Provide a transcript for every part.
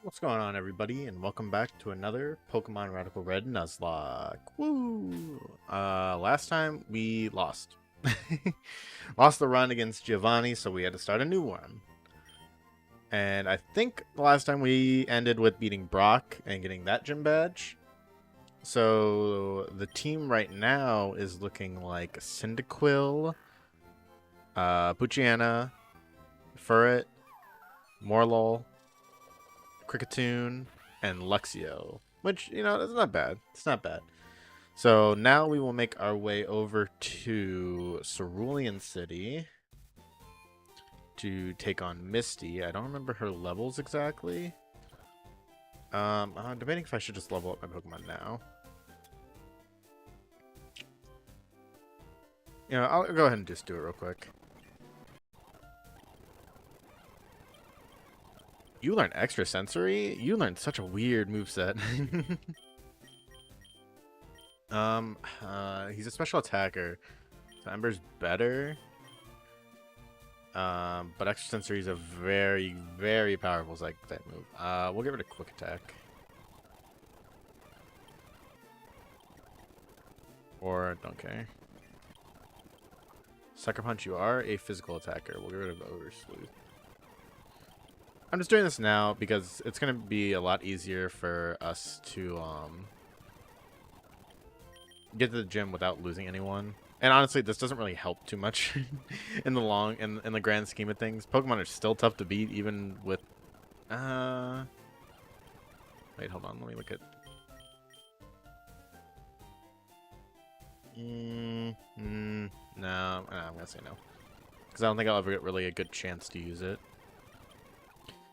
What's going on, everybody, and welcome back to another Pokemon Radical Red Nuzlocke. Woo! Last time we lost. Lost the run against Giovanni, so we had to start a new one. And I think the last time we ended with beating Brock and getting that gym badge. So the team right now is looking like Cyndaquil, Poochyena, Furret, Morlul, Kricketune, and Luxio, which, it's not bad. It's not bad. So now we will make our way over to Cerulean City to take on Misty. I don't remember her levels exactly. I'm debating if I should just level up my Pokemon now. I'll go ahead and just do it real quick. You learned extrasensory? You learned such a weird moveset. He's a special attacker. So Ember's better. But extrasensory is a very, very powerful type move. We'll get rid of quick attack. Or don't care. Sucker Punch, you are a physical attacker. We'll get rid of Ogre Sleuth. I'm just doing this now because it's going to be a lot easier for us to get to the gym without losing anyone. And honestly, this doesn't really help too much in the grand scheme of things. Pokemon are still tough to beat, even with wait, hold on, let me look at no, I'm gonna say no, because I don't think I'll ever get really a good chance to use it.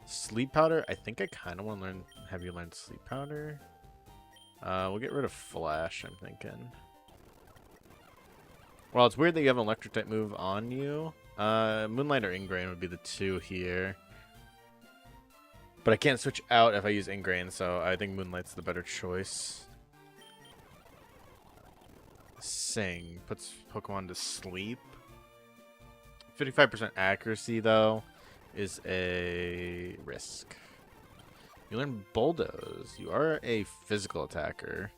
Sleep Powder, I think I kind of want to have you learn Sleep Powder. We'll get rid of Flash, I'm thinking. Well, it's weird that you have an electric type move on you. Moonlight or Ingrain would be the two here. But I can't switch out if I use Ingrain, so I think Moonlight's the better choice. Sing puts Pokemon to sleep. 55% accuracy, though, is a risk. You learn Bulldoze. You are a physical attacker.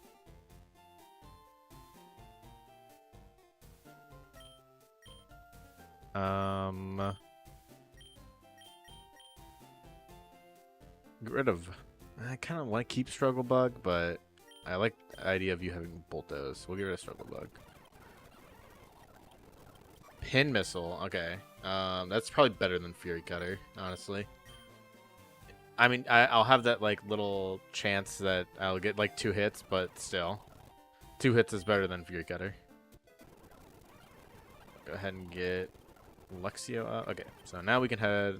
Get rid of. I kind of want to keep Struggle Bug, but I like the idea of you having Bulldoze. We'll get rid of Struggle Bug. Pin Missile. Okay. That's probably better than Fury Cutter, honestly. I mean, I'll have that like little chance that I'll get like 2 hits, but still, 2 hits is better than Fury Cutter. Go ahead and get Luxio out. Okay, so now we can head.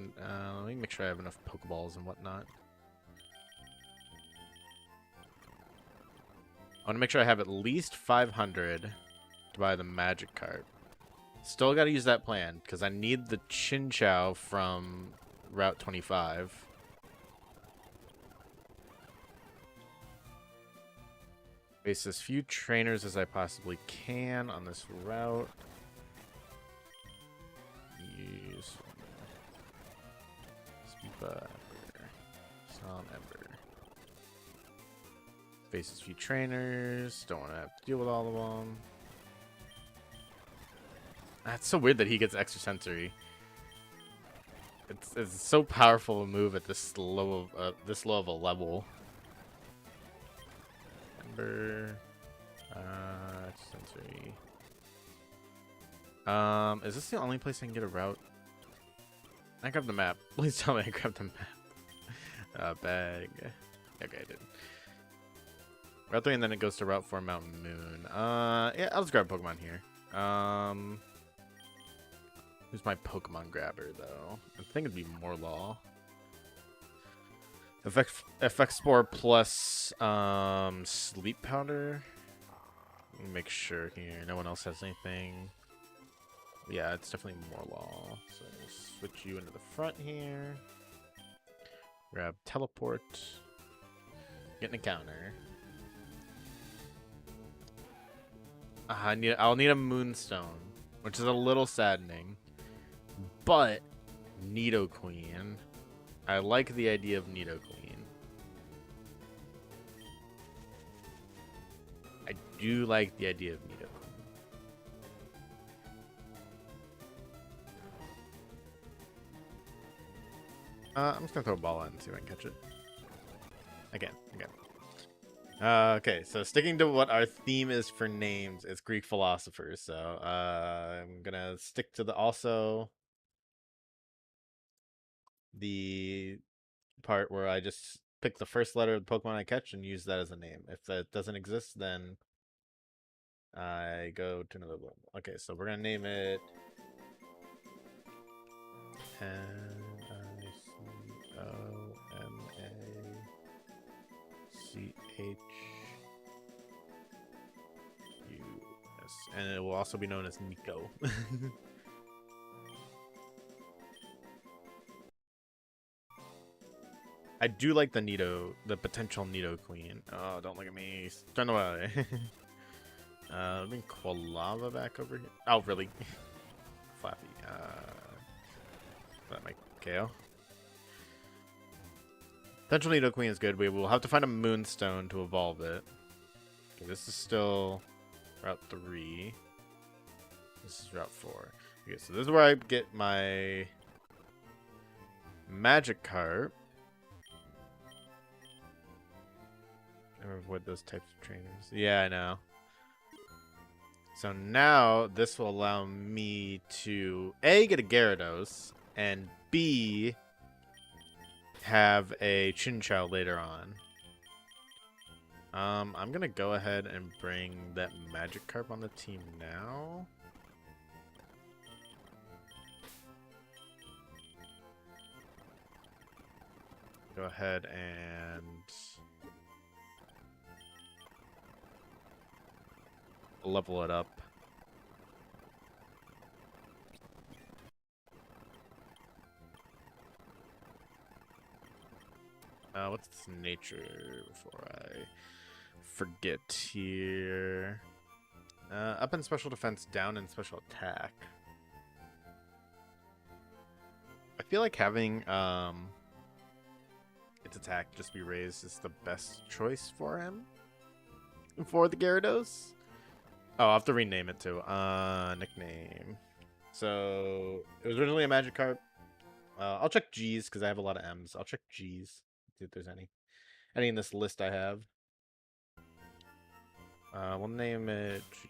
Let me make sure I have enough Pokeballs and whatnot. I want to make sure I have at least 500 to buy the Magic Card. Still got to use that plan because I need the Chinchou from Route 25. Face as few trainers as I possibly can on this route. Use Speedbug, Some Ember. Face as few trainers. Don't want to have to deal with all of them. That's so weird that he gets extrasensory. It's so powerful a move at this low of a level. Ember, extrasensory. Is this the only place I can get a route? I grabbed the map. Please tell me I grabbed the map. Bag. Okay, I did. Route 3, and then it goes to Route 4 Mountain Moon. Yeah, I'll just grab Pokemon here. Who's my Pokemon grabber, though? I think it'd be Morlul. Effect Spore plus Sleep Powder. Let me make sure here. No one else has anything. Yeah, it's definitely Morlul. So switch you into the front here. Grab Teleport. Get an encounter. I'll need a Moonstone, which is a little saddening. But Nidoqueen. I like the idea of Nidoqueen. do like the idea of Nido. I'm just gonna throw a ball in and see if I can catch it. Again. Okay, so sticking to what our theme is for names, it's Greek philosophers. So I'm gonna stick to the part where I just pick the first letter of the Pokemon I catch and use that as a name. If that doesn't exist, then I go to another one. Okay, so we're gonna name it Nicomacheus, and it will also be known as Nico. I do like the Nido, the potential Nido Queen. Oh, don't look at me. Turn away. Bring Quilava back over here. Oh, really? Flappy. That might KO. Potential Nido Queen is good. We will have to find a Moonstone to evolve it. Okay, this is still Route 3. This is Route 4. Okay, so this is where I get my Magikarp. I avoid those types of trainers. Yeah, I know. So now this will allow me to A, get a Gyarados, and B, have a Chinchou later on. I'm gonna go ahead and bring that Magikarp on the team now. Go ahead and level it up. What's its nature before I forget here? Up in special defense, down in special attack. I feel like having its attack just be raised is the best choice for him. For the Gyarados. Oh, I'll have to rename it too. Nickname. So it was originally a Magikarp. I'll check G's because I have a lot of M's. I'll check G's. See if there's any in this list I have. We'll name it G.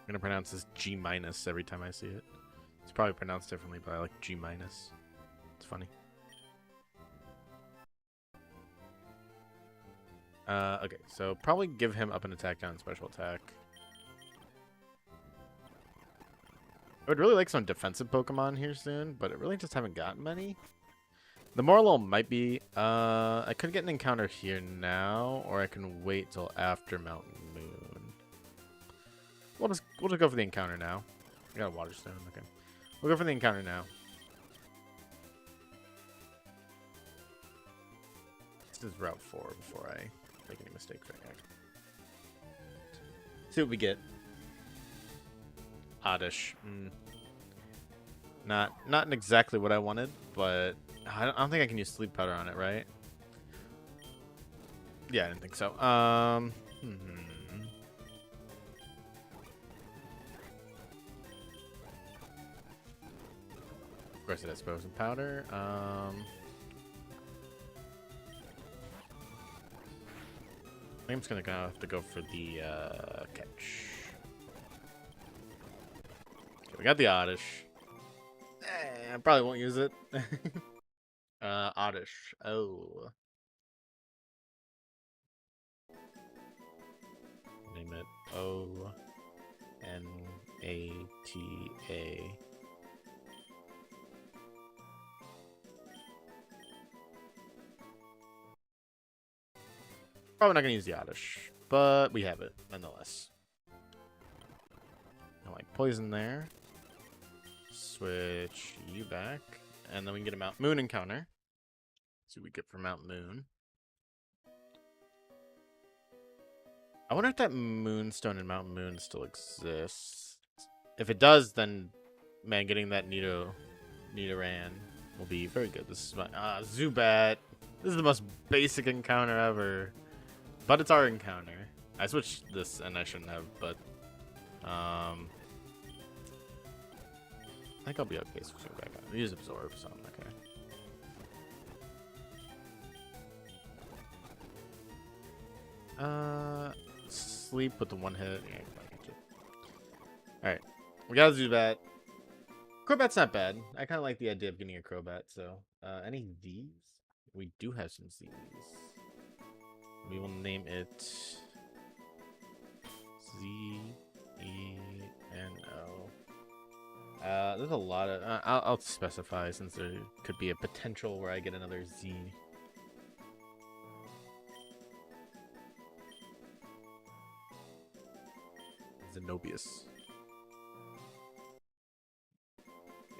I'm gonna pronounce this G minus every time I see it. It's probably pronounced differently, but I like G minus. It's funny. Okay, so probably give him up an attack, down special attack. I would really like some defensive Pokemon here soon, but I really just haven't gotten many. The Morlul might be. I could get an encounter here now, or I can wait till after Mountain Moon. We'll just go for the encounter now. I got a Water Stone. Okay, we'll go for the encounter now. This is Route 4 before I make any mistakes right now. See what we get. Oddish. Not exactly what I wanted, but I don't think I can use Sleep Powder on it, right? Yeah, I didn't think so. Of course it has Frozen Powder. I'm just gonna have to go for the catch. Okay, we got the Oddish. I probably won't use it. Oddish. Oh. Name it O-N-A-T-A. Probably not gonna use the Oddish, but we have it nonetheless. I like poison there. Switch you back, and then we can get a Mount Moon encounter. See what we get from Mount Moon. I wonder if that Moonstone in Mount Moon still exists. If it does, then man, getting that Nido Nidoran will be very good. This is my Zubat. This is the most basic encounter ever, but it's our encounter. I switched this and I shouldn't have, but I think I'll be okay switching back out. Use Absorb, so I'm okay. Sleep with the one hit. Yeah, alright. We got a Zubat. Crobat's not bad. I kind of like the idea of getting a Crobat, so. Any Z's? We do have some Z's. We will name it Z-E-N-O. There's a lot of... I'll specify since there could be a potential where I get another Z. Zenobius.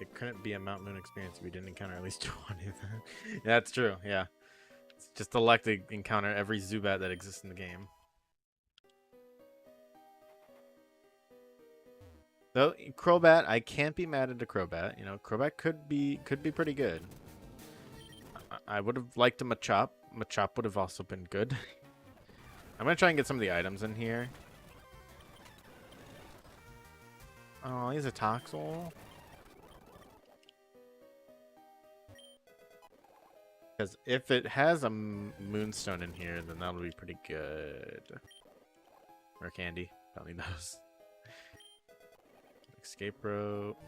It couldn't be a Mount Moon experience if we didn't encounter at least 20 of them. Yeah, that's true, yeah. It's just elect to encounter every Zubat that exists in the game. Though Crobat, I can't be mad at a Crobat. You know, Crobat could be pretty good. I would have liked a Machop. Machop would have also been good. I'm gonna try and get some of the items in here. Oh, he's a Toxel. Because if it has a Moonstone in here, then that'll be pretty good. Or Candy. Don't need those. Escape Rope.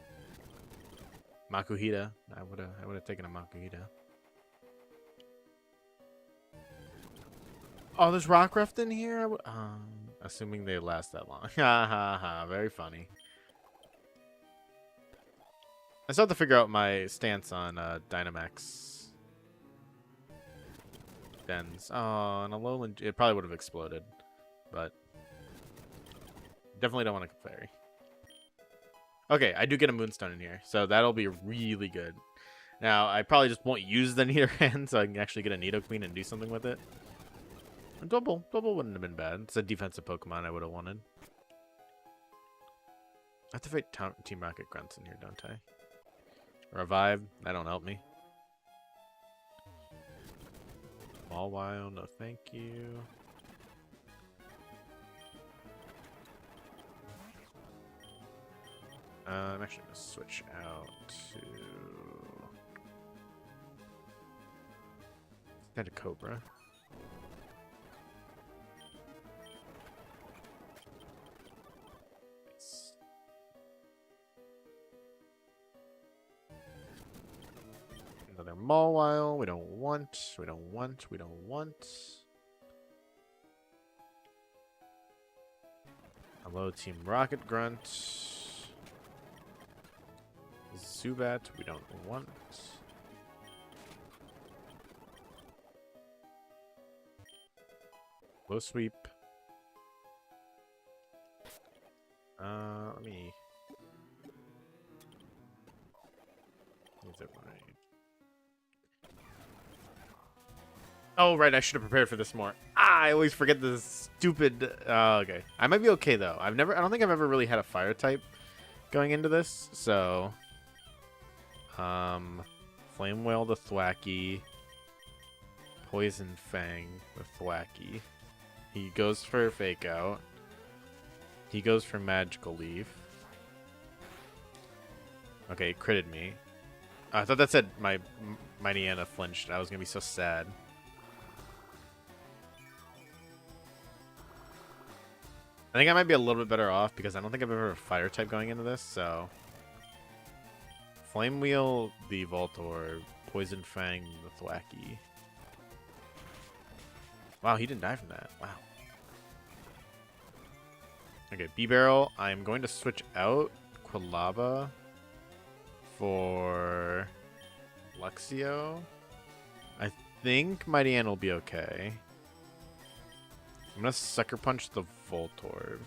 Makuhita. I would have taken a Makuhita. Oh, there's Rockruff in here? Assuming they last that long. Ha ha ha. Very funny. I still have to figure out my stance on Dynamax. Dens. Oh, on a Lowland, it probably would have exploded, but definitely don't want to Clefairy. Okay, I do get a Moonstone in here, so that'll be really good. Now, I probably just won't use the Nidoran, so I can actually get a Nidoqueen and do something with it. A double wouldn't have been bad. It's a defensive Pokemon I would have wanted. I have to fight Team Rocket Grunts in here, don't I? Revive, that don't help me. All while, no thank you. I'm actually gonna switch out to a Cobra. Another Mawile. We don't want. Hello, Team Rocket Grunt. Zubat. We don't want. Low Sweep. Let me. Is it right? Oh, right. I should have prepared for this more. I always forget this stupid. Okay. I might be okay though. I don't think I've ever really had a fire type going into this. So, Flame Whale the Thwacky, Poison Fang the Thwacky. He goes for Fake Out. He goes for Magical Leaf. Okay, it critted me. I thought that said my Mighty Anna flinched. I was gonna be so sad. I think I might be a little bit better off because I don't think I've ever a fire type going into this, so. Flame Wheel the Voltorb, Poison Fang the Thwacky. Wow, he didn't die from that. Wow. Okay, B-Barrel. I'm going to switch out Quilava for Luxio. I think Mighty Ann will be okay. I'm going to Sucker Punch the Voltorb.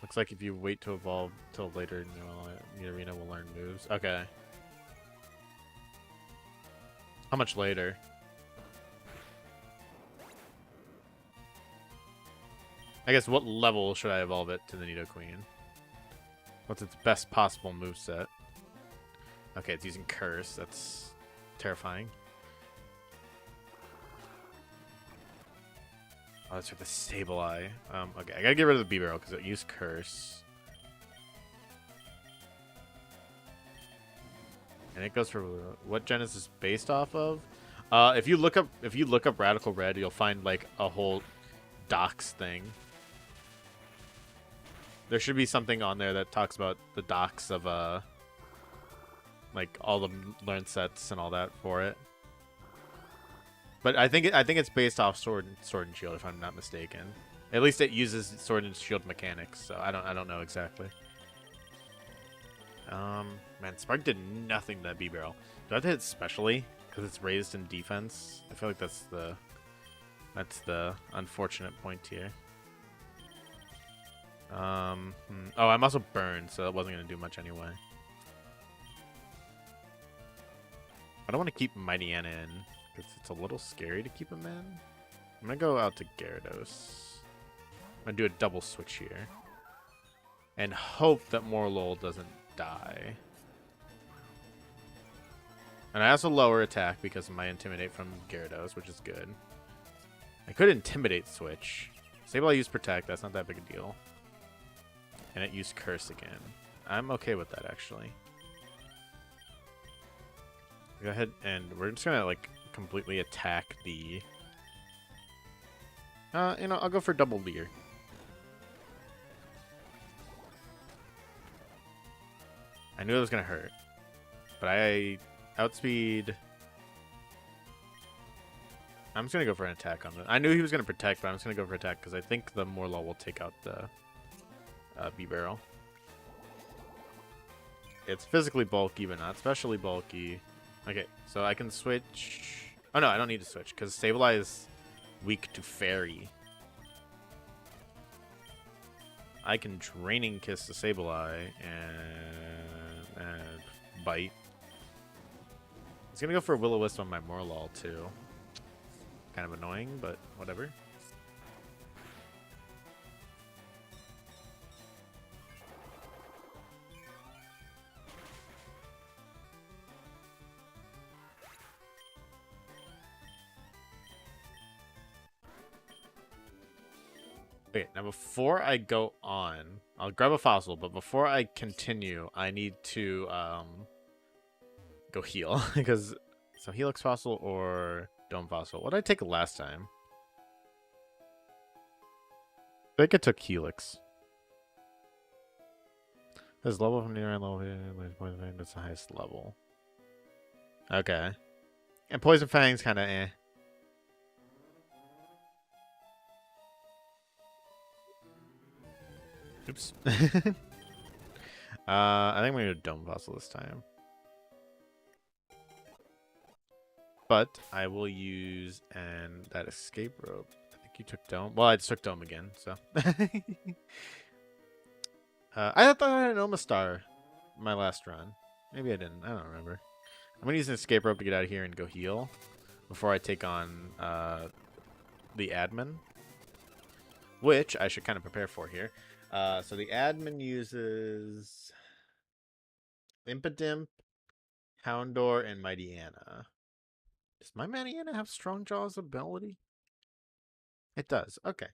Looks like if you wait to evolve till later, Nidorina will learn moves. Okay. How much later? I guess what level should I evolve it to the Nidoqueen? What's its best possible moveset? Okay, it's using Curse. That's terrifying. Oh, that's for the Sableye. Okay, I gotta get rid of the B-Barrel because it used Curse. And it goes for what gen is this based off of? If you look up Radical Red, you'll find like a whole docs thing. There should be something on there that talks about the docs of like all the learn sets and all that for it. But I think it's based off Sword and Shield, if I'm not mistaken. At least it uses Sword and Shield mechanics, so I don't know exactly. Man, Spark did nothing to that B-Barrel. Do I have to hit specially because it's raised in defense? I feel like that's the unfortunate point here. Oh, I'm also burned, so that wasn't gonna do much anyway. I don't want to keep Mighty Anna in because it's a little scary to keep him in. I'm gonna go out to Gyarados. I'm gonna do a double switch here and hope that Morlul doesn't die. And I also lower attack because of my Intimidate from Gyarados, which is good. I could Intimidate switch. Sableye used Protect, that's not that big a deal. And it used Curse again. I'm okay with that, actually. Go ahead, and we're just gonna, like, completely attack the... you know, I'll go for Double Leer. I knew it was gonna hurt. But I outspeed... I'm just gonna go for an attack on it. I knew he was gonna Protect, but I'm just gonna go for attack because I think the Morlul will take out the B-Barrel. It's physically bulky, but not especially bulky. Okay, so I can switch... Oh no, I don't need to switch because Sableye is weak to Fairy. I can Draining Kiss the Sableye and Bite. I was gonna go for Will-O-Wisp on my Morlul too. Kind of annoying, but whatever. Okay, now before I go on, I'll grab a fossil, but before I continue, I need to go heal because so Helix fossil or Dome fossil. What did I take last time? I think I took Helix. This level from near level, that's the highest level. Okay, and Poison Fang's kind of eh. Oops. I think I'm going to Dome Fossil this time. But I will use that Escape Rope. I think you took Dome. Well, I just took Dome again, so. I thought I had an Omastar my last run. Maybe I didn't. I don't remember. I'm going to use an Escape Rope to get out of here and go heal before I take on the admin, which I should kind of prepare for here. So the admin uses Impidimp, Houndour, and Mighty Anna. Does my Mighty Anna have Strong Jaw's ability? It does. Okay.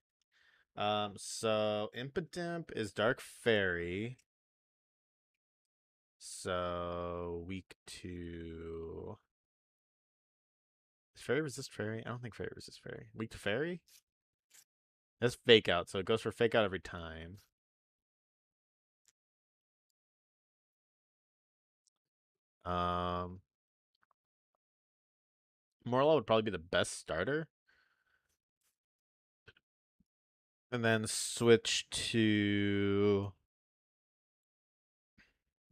So Impidimp is Dark Fairy. So weak to... Does Fairy resist Fairy? I don't think Fairy resists Fairy. Weak to Fairy? That's Fake Out, so it goes for Fake Out every time. Morlul would probably be the best starter. And then switch to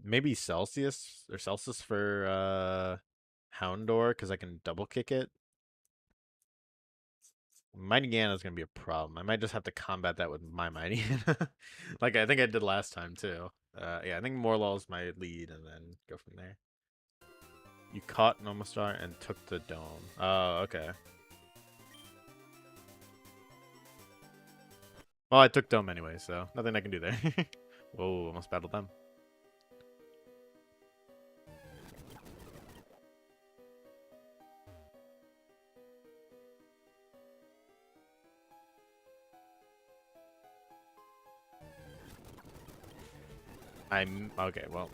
maybe Celsius or Celsius for Houndour because I can double kick it. Mighty Anna is going to be a problem. I might just have to combat that with my Mighty Anna. Like I think I did last time too. Yeah, I think Morlul is my lead and then go from there. You caught Nomastar and took the Dome. Oh, okay. Well, I took Dome anyway, so nothing I can do there. Whoa, almost battled them. I'm okay. Well,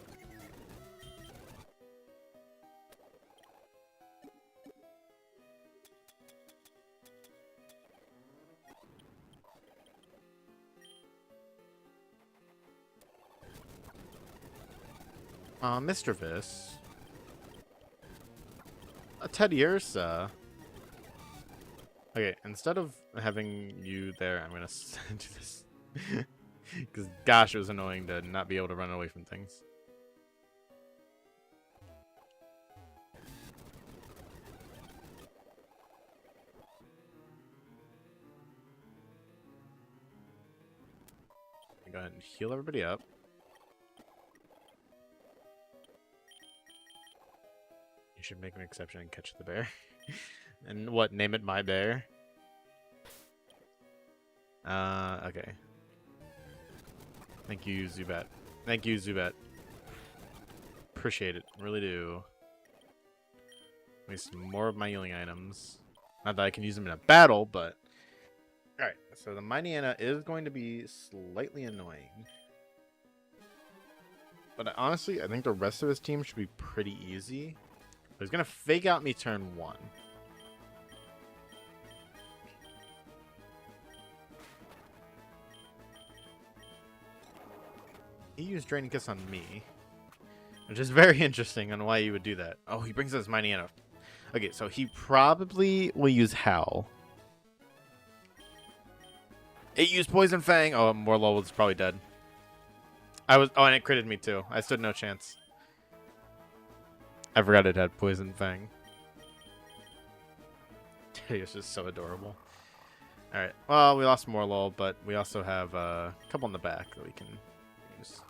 Mr. Vis, a Teddy Ursa. Okay, instead of having you there, I'm gonna do this because gosh, it was annoying to not be able to run away from things. Go ahead and heal everybody up. You should make an exception and catch the bear. And what? Name it my bear. Okay. Thank you, Zubat. Thank you, Zubat. Appreciate it. Really do. Waste more of my healing items. Not that I can use them in a battle, but... Alright, so the Mighty Anna is going to be slightly annoying. But honestly, I think the rest of his team should be pretty easy. But he's going to fake out me turn 1. He used Draining Kiss on me. Which is very interesting on why you would do that. Oh, he brings us Mighty Anna. Okay, so he probably will use Howl. It used Poison Fang. Oh, Morlul was probably dead. Oh, and it critted me too. I stood no chance. I forgot it had Poison Fang. It's just so adorable. Alright, well, we lost Morlul, but we also have a couple in the back that we can use.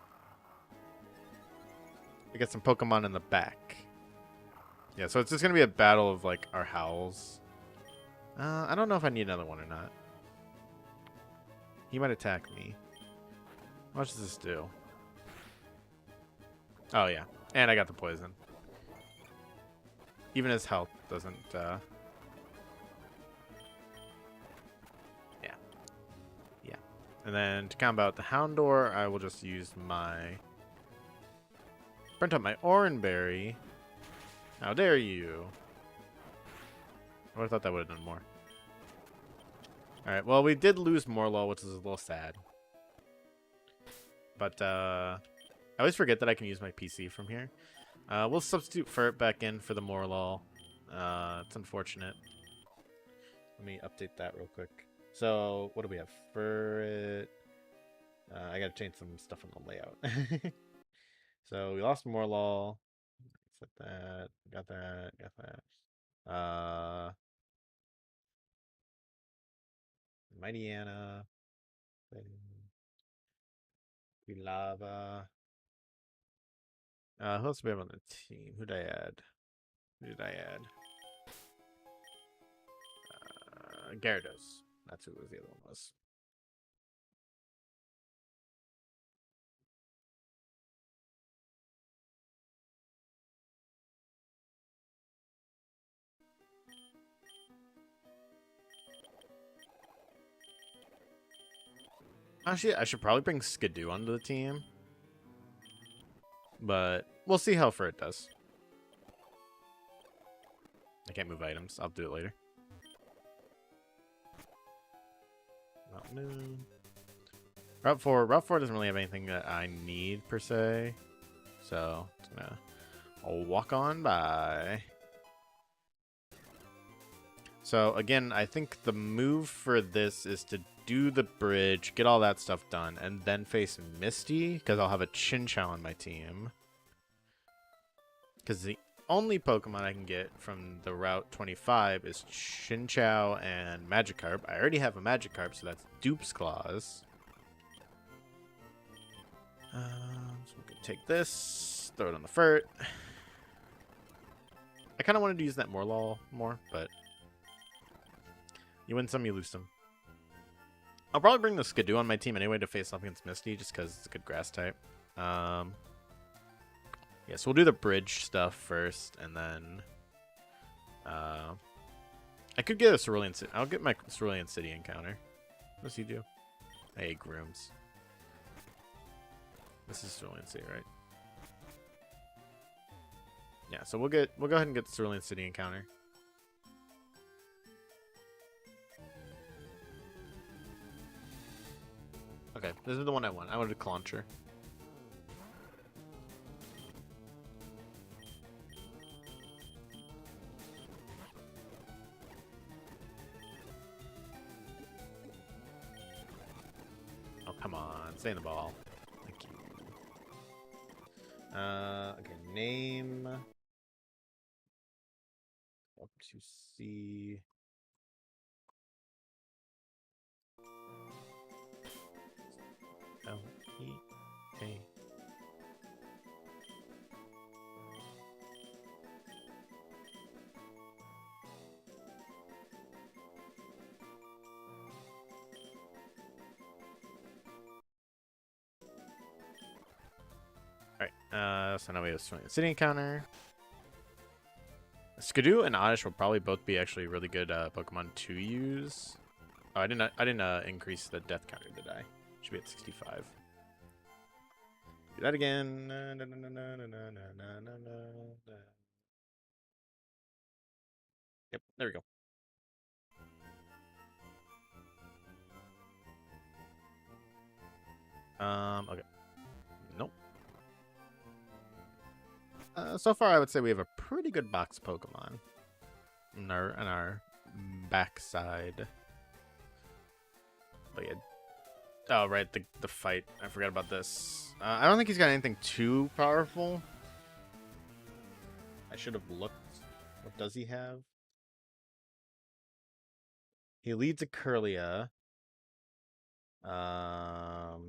We got some Pokemon in the back. Yeah, so it's just going to be a battle of, like, our Howls. I don't know if I need another one or not. He might attack me. What does this do? Oh, yeah. And I got the poison. Even his health doesn't, Yeah. Yeah. And then to combat the Houndour, I will just use my... Burnt up my Oranberry. How dare you? I would have thought that would have done more. Alright, well, we did lose Morlul, which is a little sad. But, I always forget that I can use my PC from here. We'll substitute Furt back in for the Morlul. It's unfortunate. Let me update that real quick. So, what do we have? Furt. I gotta change some stuff in the layout. So, we lost Morlul. Set that. Got that. Got that. Mighty Anna. Lava. Who else do we have on the team? Who did I add? Who did I add? Gyarados. That's who the other one was. Actually, I should probably bring Skidoo onto the team. But we'll see how far it does. I can't move items. I'll do it later. Route Moon. Route 4. Route 4 doesn't really have anything that I need, per se. So, it's gonna... I'll walk on by. So, again, I think the move for this is to do the bridge, get all that stuff done, and then face Misty, because I'll have a Chinchou on my team. Because the only Pokemon I can get from the Route 25 is Chinchou and Magikarp. I already have a Magikarp, so that's Dupe's Claws. So we can take this, throw it on the Furt. I kind of wanted to use that Morlul more, but you win some, you lose some. I'll probably bring the Skidoo on my team anyway to face off against Misty, just because it's a good grass type. Yeah, so we'll do the bridge stuff first, and then I could get a Cerulean City. I'll get my Cerulean City encounter. What does he do? Hey, Grooms. This is Cerulean City, right? Yeah, so we'll go ahead and get the Cerulean City encounter. Okay, this is the one I want. I wanted a Clauncher. Oh, come on. Stay in the ball. Thank you. Okay, name. Up to see. L-E-A. Alright, so now we have Cerulean City encounter. Skidoo and Oddish will probably both be actually really good Pokemon to use. Oh, I didn't increase the death counter, did I? Should be at 65. Do that again. Yep, there we go. Okay. Nope. So far, I would say we have a pretty good box Pokemon in our backside. But yeah. Oh, right, the fight. I forgot about this. I don't think he's got anything too powerful. I should have looked. What does he have? He leads a Kirlia. Kirlia,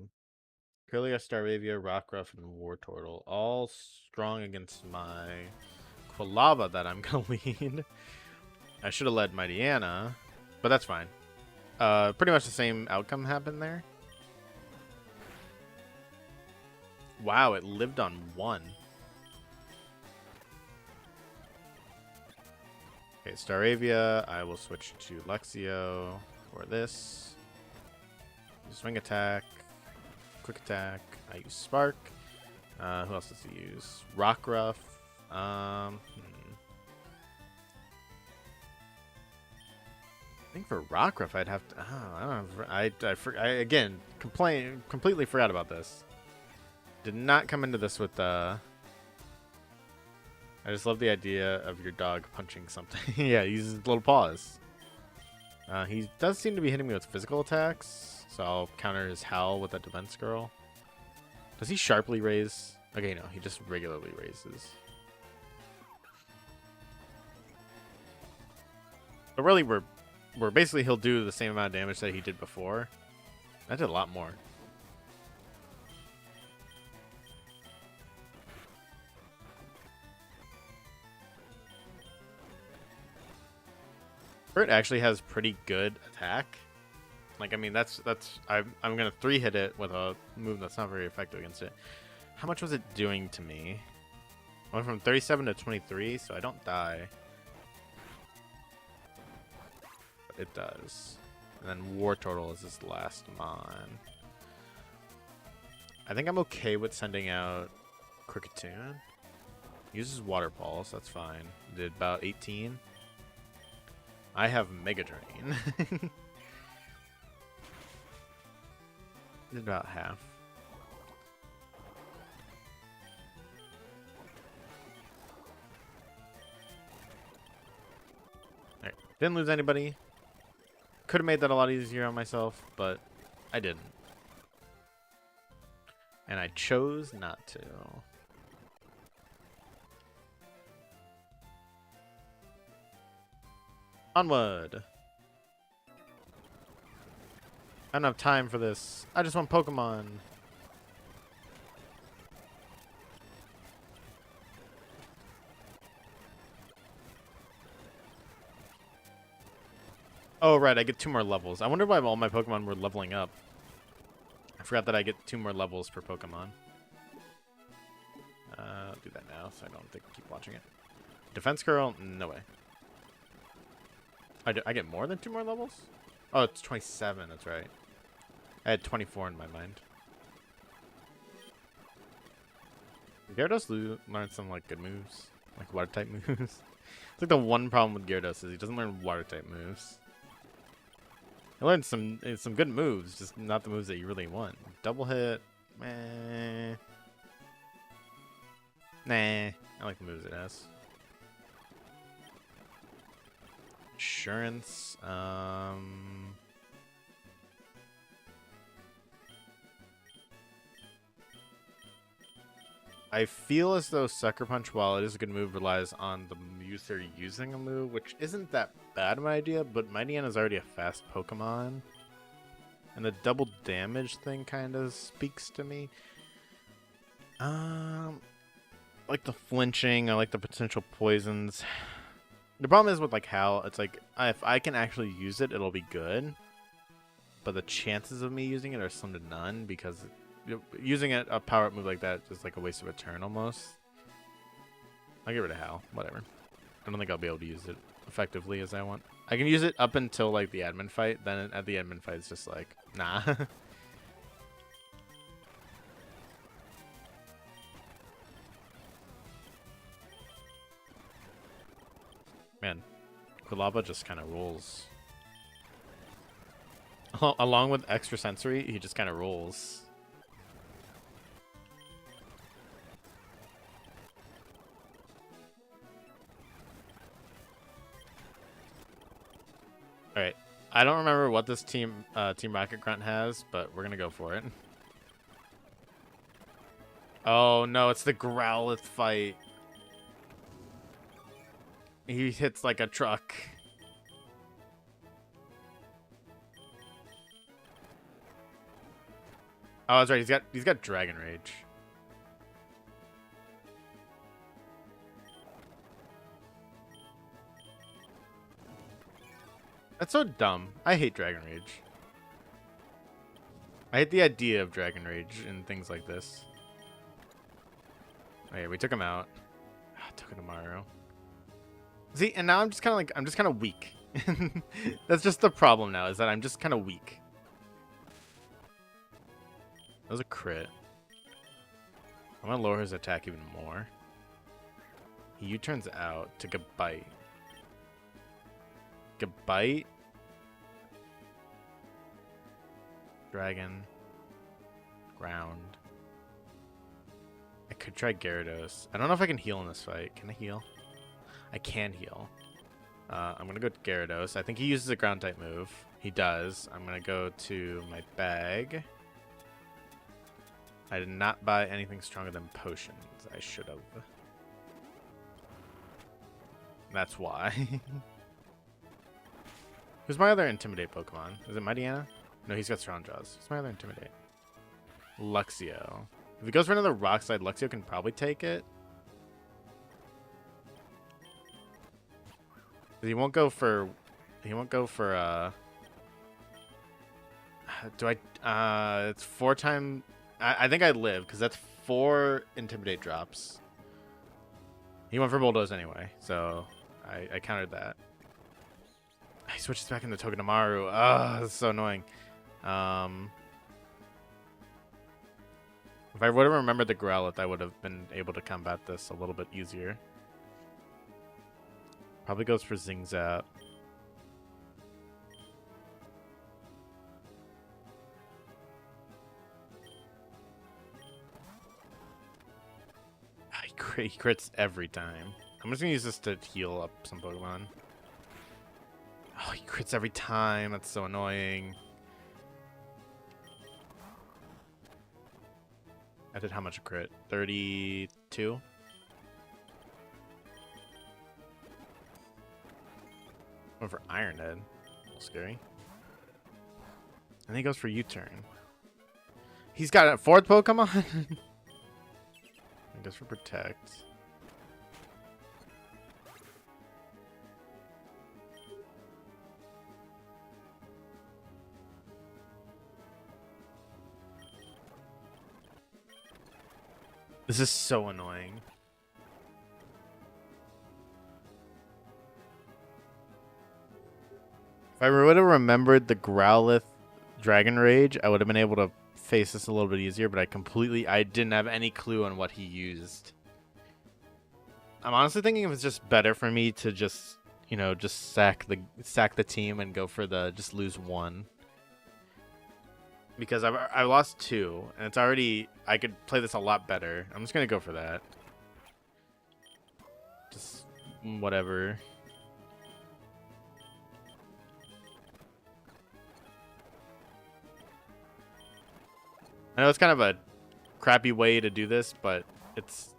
Staravia, Rockruff, and Wartortle. All strong against my Quilava that I'm going to lead. I should have led Mightyena, but that's fine. Pretty much the same outcome happened there. Wow, it lived on 1. Okay, Staravia, I will switch to Lexio for this. Swing attack, quick attack. I use Spark. Who else does he use? Rockruff. I think for Rockruff, I'd have to. Oh, I don't know. I again completely forgot about this. Did not come into this with I just love the idea of your dog punching something. Yeah, he uses little paws. He does seem to be hitting me with physical attacks, so I'll counter his Howl with a Defense Girl. Does he sharply raise? Okay, no, he just regularly raises. But really, we're basically he'll do the same amount of damage that he did before. That did a lot more. Bert actually has pretty good attack. Like, I mean, I'm gonna 3-hit it with a move that's not very effective against it. How much was it doing to me? I went from 37 to 23, so I don't die. But it does. And then Wartortle is his last mon. I think I'm okay with sending out Kricketune. Uses Water Pulse, that's fine. Did about 18. I have Mega Drain. Did about half. Alright, didn't lose anybody. Could have made that a lot easier on myself, but I didn't. And I chose not to. Onward. I don't have time for this. I just want Pokemon. Oh, right. I get 2 more levels. I wonder why all my Pokemon were leveling up. I forgot that I get 2 more levels per Pokemon. I'll do that now so I don't keep watching it. Defense Girl? No way. I get more than 2 more levels? Oh, it's 27. That's right. I had 24 in my mind. Gyarados learned some like good moves, like water type moves. It's like the one problem with Gyarados is he doesn't learn water type moves. He learned some good moves, just not the moves that you really want. Double hit, meh. Nah, I like the moves it has. Insurance, I feel as though Sucker Punch, while it is a good move, relies on the user using a move, which isn't that bad of an idea, but Mightyena is already a fast Pokemon. And the double damage thing kind of speaks to me. Like the flinching, I like the potential poisons. The problem is with like Hal, it's like, if I can actually use it, it'll be good. But the chances of me using it are slim to none, because using a power-up move like that is like a waste of a turn almost. I'll get rid of Hal. Whatever. I don't think I'll be able to use it effectively as I want. I can use it up until like the admin fight. Then at the admin fight, it's just like, nah. Man, Quilava just kind of rolls. Along with extra sensory, he just kind of rolls. All right, I don't remember what this Team Rocket Grunt has, but we're gonna go for it. Oh no, it's the Growlithe fight. He hits like a truck. Oh, that's right. He's got Dragon Rage. That's so dumb. I hate Dragon Rage. I hate the idea of Dragon Rage and things like this. Okay, we took him out. Took it tomorrow. See, and now I'm just kind of weak. That's just the problem now, is that I'm just kind of weak. That was a crit. I'm gonna lower his attack even more. He U-turns out to Gabite. Gabite. Dragon. Ground. I could try Gyarados. I don't know if I can heal in this fight. Can I heal? I can heal. I'm gonna go to Gyarados. I think he uses a ground type move. He does. I'm gonna go to my bag. I did not buy anything stronger than potions. I should have. That's why. Who's my other Intimidate Pokemon? Is it Mightyena? No, he's got Strong Jaws. Who's my other Intimidate? Luxio. If he goes for another Rock Slide, Luxio can probably take it. He won't go for... it's 4 times... I think I live, because that's 4 Intimidate drops. He went for Bulldoze anyway, so I countered that. He switches back into Togedemaru. Ugh, that's so annoying. If I would have remembered the Growlithe, I would have been able to combat this a little bit easier. Probably goes for Zing Zap. He crits every time. I'm just gonna use this to heal up some Pokemon. Oh, he crits every time. That's so annoying. I did how much a crit? 32? Went for Iron Head. A little scary. And he goes for U-turn. He's got a 4th Pokemon? He goes for Protect. This is so annoying. If I would have remembered the Growlithe Dragon Rage, I would have been able to face this a little bit easier, but I didn't have any clue on what he used. I'm honestly thinking it was just better for me to just, you know, just sack the team and go for the just lose one. Because I lost 2, and it's already, I could play this a lot better. I'm just gonna go for that. Just whatever. I know it's kind of a crappy way to do this, but it's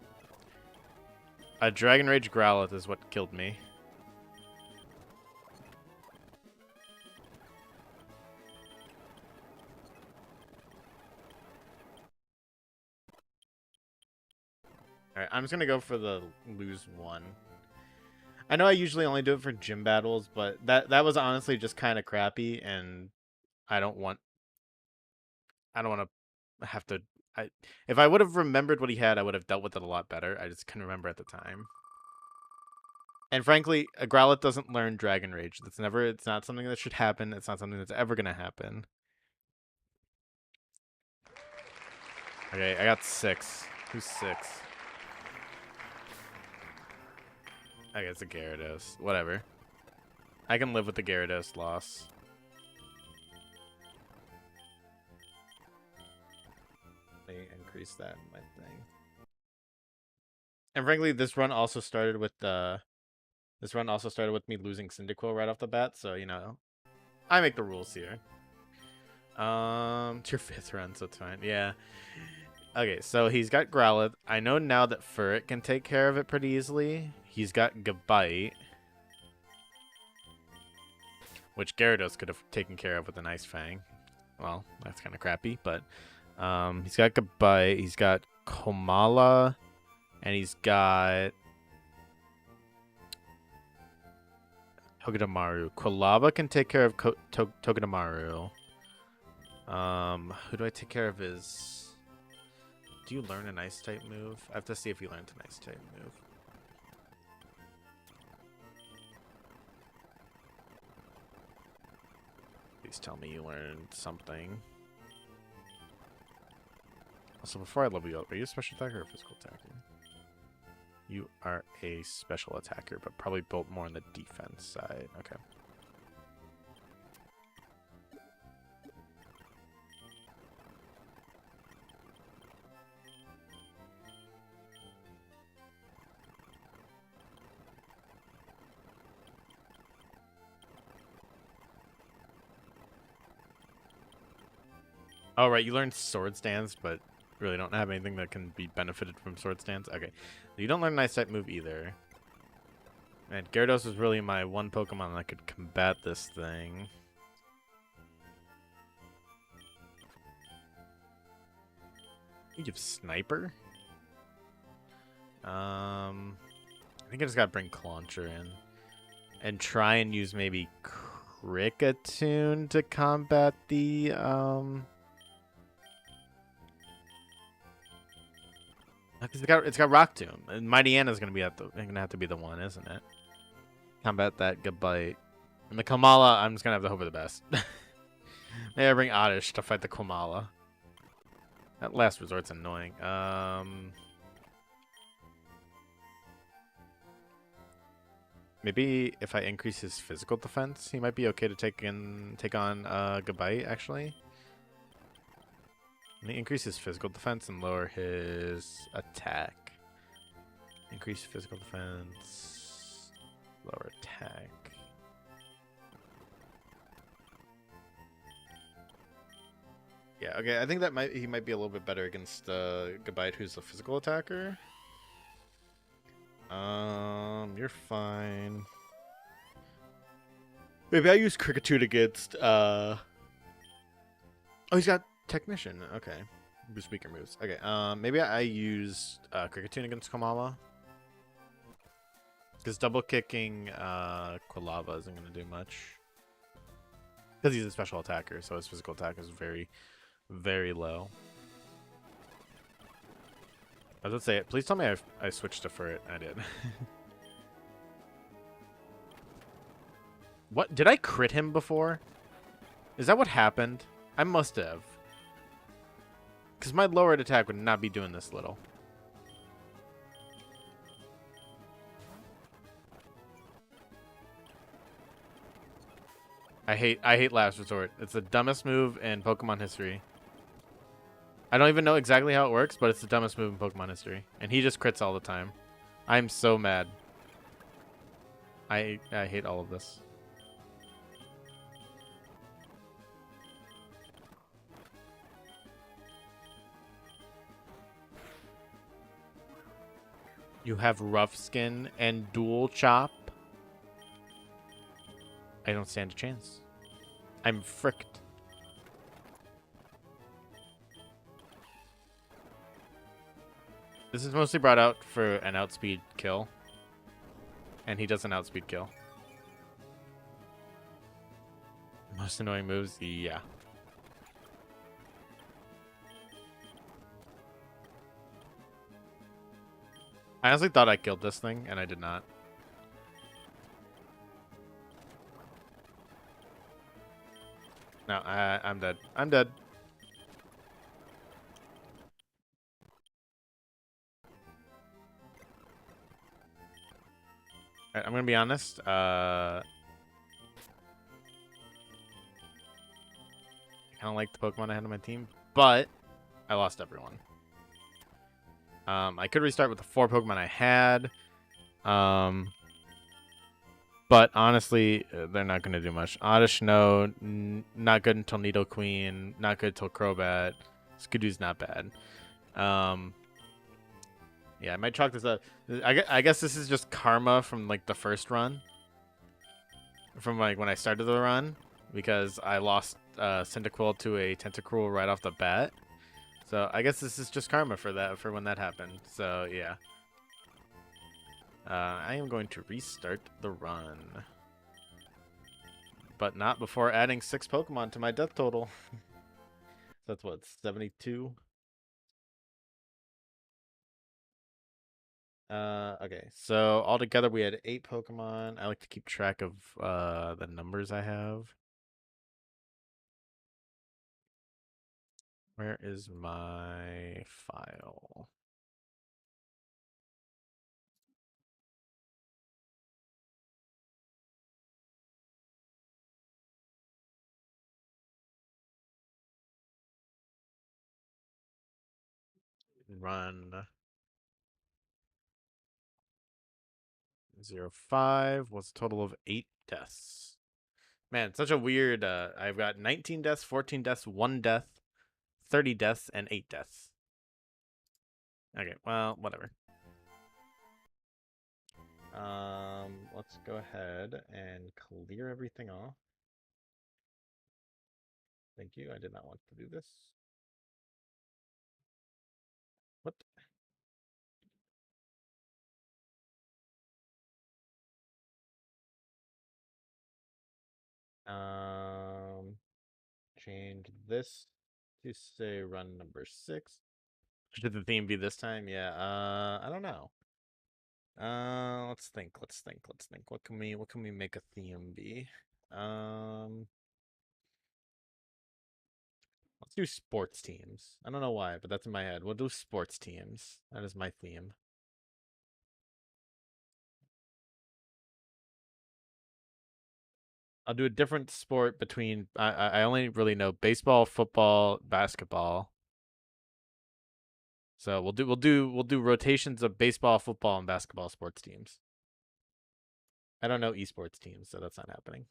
a Dragon Rage Growlithe is what killed me. Alright, I'm just gonna go for the lose 1. I know I usually only do it for gym battles, but that was honestly just kind of crappy, and I don't want to have to. If I would have remembered what he had, I would have dealt with it a lot better. I just couldn't remember at the time. And frankly, a Growlithe doesn't learn Dragon Rage. It's not something that should happen. It's not something that's ever gonna happen. Okay, I got 6. Who's 6? I guess a Gyarados. Whatever. I can live with the Gyarados loss. Let me increase that in my thing. And frankly, this run also started with me losing Cyndaquil right off the bat, so you know, I make the rules here. It's your 5th run, so it's fine. Yeah. Okay, so he's got Growlithe. I know now that Furret can take care of it pretty easily. He's got Gabite, which Gyarados could have taken care of with an Ice Fang. Well, that's kind of crappy, but he's got Gabite, he's got Komala, and he's got Togedemaru. Quilava can take care of Togedemaru. Who do I take care of his... Do you learn an Ice-type move? I have to see if he learned an Ice-type move. Please tell me you learned something. Also, before I level you up, are you a special attacker or a physical attacker? You are a special attacker, but probably built more on the defense side. Okay. Oh, right, you learned Sword Stance, but really don't have anything that can be benefited from Sword Stance. Okay, you don't learn an Ice-type move either. And Gyarados is really my one Pokemon that could combat this thing. You give Sniper? I think I just gotta bring Clauncher in. And try and use maybe Kricketune to combat the, It's got Rock Tomb. And Mighty Anna's gonna have to be the one, isn't it? Combat that Gabite. And the Komala, I'm just gonna have to hope for the best. Maybe I bring Oddish to fight the Komala. That last resort's annoying. Maybe if I increase his physical defense, he might be okay to take on Gabite, actually. Let me increase his physical defense and lower his attack. Increase physical defense, lower attack. Yeah, okay, I think he might be a little bit better against Gabite, who's a physical attacker. You're fine. Maybe I use Kricketune against Oh, he's got Technician. Okay. Boost weaker moves. Okay, maybe I use Kricketune against Komala. Because double kicking Quilava isn't going to do much. Because he's a special attacker, so his physical attack is very, very low. I was going to say, please tell me I switched to Furret. I did. What? Did I crit him before? Is that what happened? I must have. Because my lowered attack would not be doing this little. I hate Last Resort. It's the dumbest move in Pokemon history. I don't even know exactly how it works, but it's the dumbest move in Pokemon history. And he just crits all the time. I'm so mad. I hate all of this. You have Rough Skin and Dual Chop. I don't stand a chance. I'm fricked. This is mostly brought out for an outspeed kill. And he does an outspeed kill. Most annoying moves? Yeah. I honestly thought I killed this thing, and I did not. No, I'm dead. I'm dead. Alright, I'm gonna be honest. I kind of like the Pokemon I had on my team, but I lost everyone. I could restart with the 4 Pokemon I had. But honestly, they're not going to do much. Oddish, no. Not good until Nidoqueen. Not good until Crobat. Skidoo's not bad. Yeah, I might chalk this up. I guess this is just karma from, like, the first run. From, like, when I started the run. Because I lost Cyndaquil to a Tentacruel right off the bat. So I guess this is just karma for that, for when that happened. So, yeah. I am going to restart the run. But not before adding 6 Pokemon to my death total. That's what, 72? Okay, so altogether we had 8 Pokemon. I like to keep track of the numbers I have. Where is my file? Run 05 was a total of 8 deaths. Man, it's such a weird. I've got 19 deaths, 14 deaths, 1 death, 30 deaths, and 8 deaths. Okay, well, whatever. Let's go ahead and clear everything off. Thank you. I did not want to do this. What? Change this to say run number 6. Should the theme be this time? Yeah. I don't know. Let's think. What can we make a theme be? Let's do sports teams. I don't know why, but that's in my head. We'll do sports teams. That is my theme. I'll do a different sport between. I only really know baseball, football, basketball. So we'll do rotations of baseball, football, and basketball sports teams. I don't know esports teams, so that's not happening.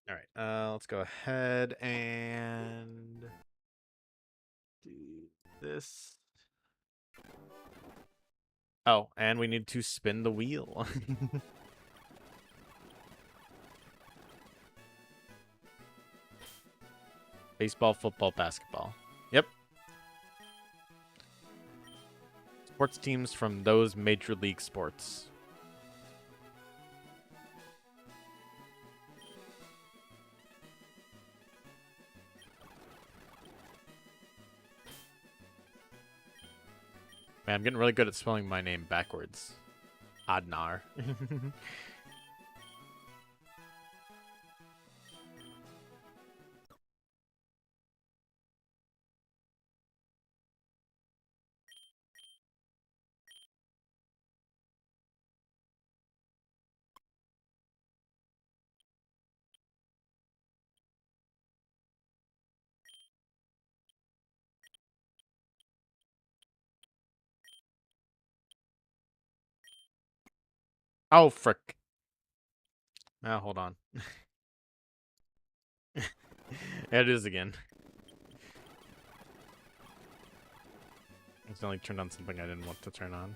All right, let's go ahead and do this. Oh, and we need to spin the wheel. Baseball, football, basketball. Yep. Sports teams from those major league sports. Man, I'm getting really good at spelling my name backwards. Adnar. Oh, frick. Now, hold on. Yeah, it is again. I accidentally turned on something I didn't want to turn on.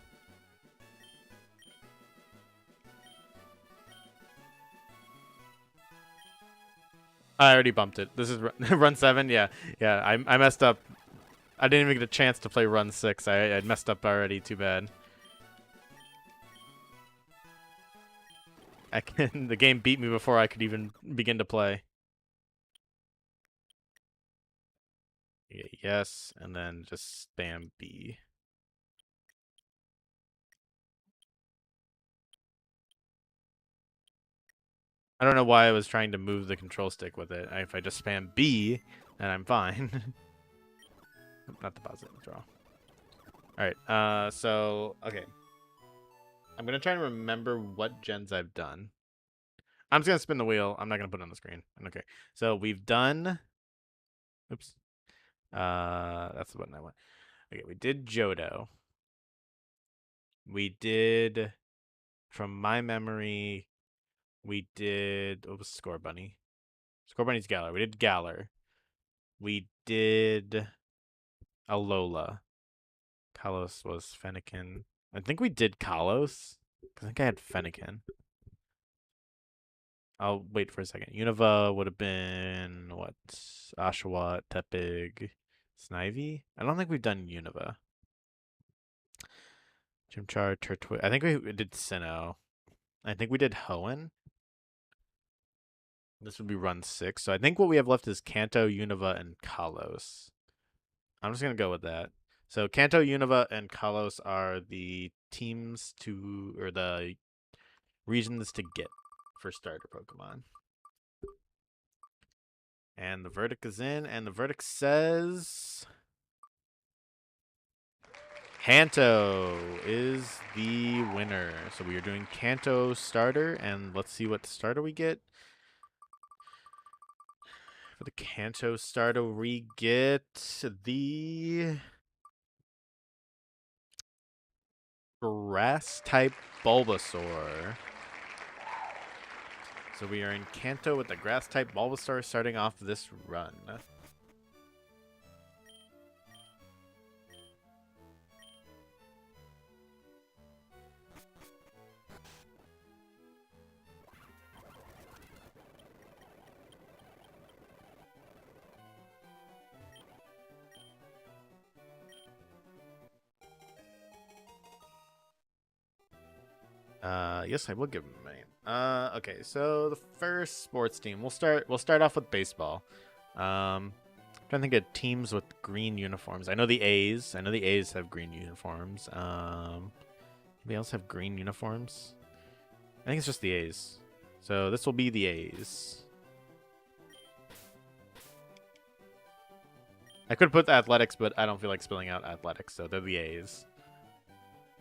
I already bumped it. This is run 7. Yeah, yeah. I messed up. I didn't even get a chance to play run 6. I messed up already. Too bad. The game beat me before I could even begin to play. Yes, and then just spam B. I don't know why I was trying to move the control stick with it. If I just spam B, then I'm fine. Not deposit, draw. Alright, so, okay. I'm going to try and remember what gens I've done. I'm just going to spin the wheel. I'm not going to put it on the screen. Okay, so we've done... Oops. That's the button I want. Okay, we did Johto. We did, from my memory, we did... What was Score Bunny? Score Bunny's Galar. We did Galar. We did Alola. Kalos was Fennekin. I think we did Kalos. I think I had Fennekin. I'll wait for a second. Unova would have been, what? Oshawott, Tepig, Snivy? I don't think we've done Unova. Chimchar, Turtwig. I think we did Sinnoh. I think we did Hoenn. This would be run 6. So I think what we have left is Kanto, Unova, and Kalos. I'm just going to go with that. So Kanto, Unova, and Kalos are the teams to, or the regions to get for starter Pokemon. And the verdict is in, and the verdict says... Kanto is the winner. So we are doing Kanto starter, and let's see what starter we get. For the Kanto starter, we get the Grass-type Bulbasaur. So we are in Kanto with the Grass-type Bulbasaur starting off this run. Yes, I will give him a name. Okay, so the first sports team. We'll start off with baseball. Trying to think of teams with green uniforms. I know the A's. I know the A's have green uniforms. Anybody else have green uniforms? I think it's just the A's. So this will be the A's. I could put the Athletics, but I don't feel like spelling out Athletics, so they're the A's.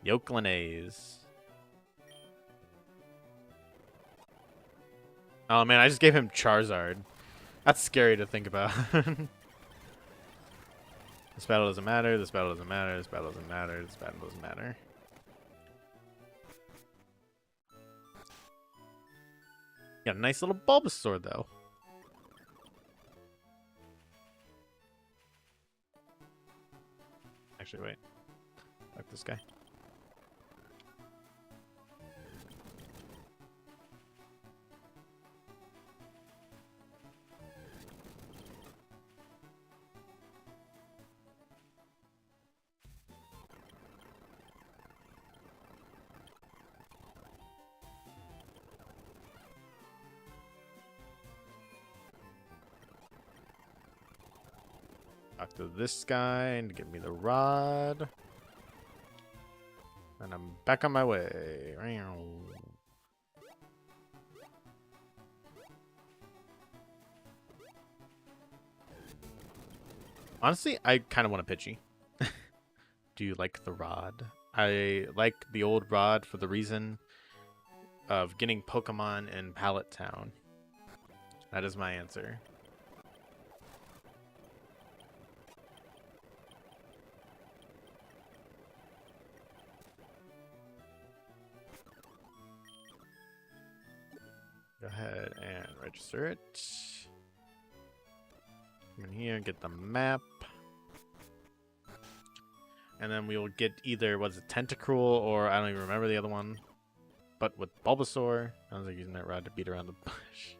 The Oakland A's. Oh man, I just gave him Charizard. That's scary to think about. This battle doesn't matter. This battle doesn't matter. This battle doesn't matter. This battle doesn't matter. Got a nice little Bulbasaur though. Actually, wait. Fuck this guy. Talk to this guy and give me the rod. And I'm back on my way. Honestly, I kind of want a Pidgey. Do you like the rod? I like the old rod for the reason of getting Pokemon in Pallet Town. That is my answer. Register it. Come in here, get the map. And then we will get either, what's it, Tentacruel, or I don't even remember the other one. But with Bulbasaur, I was like using that rod to beat around the bush.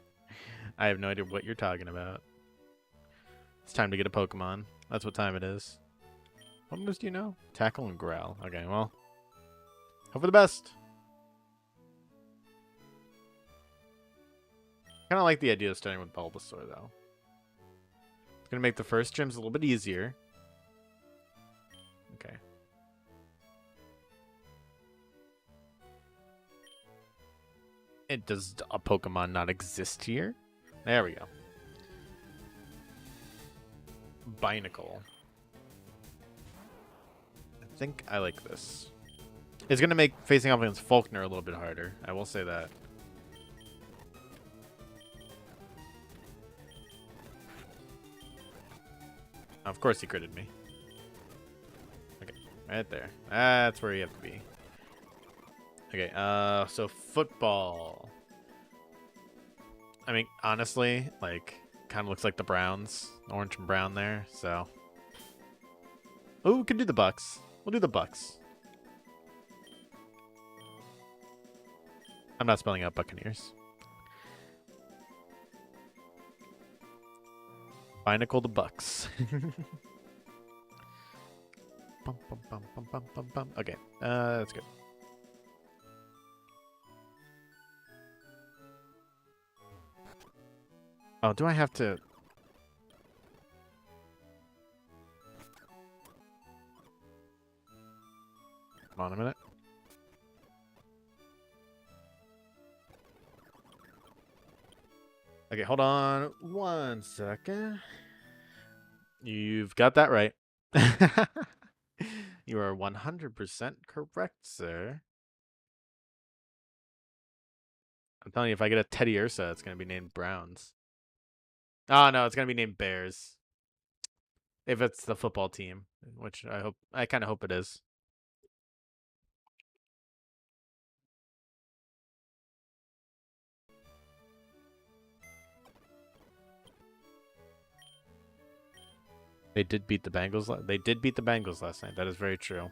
I have no idea what you're talking about. It's time to get a Pokemon. That's what time it is. What moves do you know? Tackle and Growl. Okay, well. Hope for the best. Kind of like the idea of starting with Bulbasaur, though. It's going to make the first gyms a little bit easier. Okay. Does a Pokemon not exist here? There we go. Binacle. I think I like this. It's going to make facing off against Faulkner a little bit harder. I will say that. Of course he critted me. Okay, right there. That's where you have to be. Okay, so football. I mean, honestly, like, kind of looks like the Browns. Orange and brown there, so. Oh, we could do the Bucks. We'll do the Bucks. I'm not spelling out Buccaneers. Binacle the Bucks. Bum, bum, bum, bum, bum, bum, bum. Okay, that's good. Oh, do I have to? Hold on a minute. Okay, hold on 1 second. You've got that right. You are 100% correct, sir. I'm telling you, if I get a Teddy Ursa, it's going to be named Browns. Oh, no, it's going to be named Bears. If it's the football team, which I kind of hope it is. They did beat the Bengals. They did beat the Bengals last night. That is very true.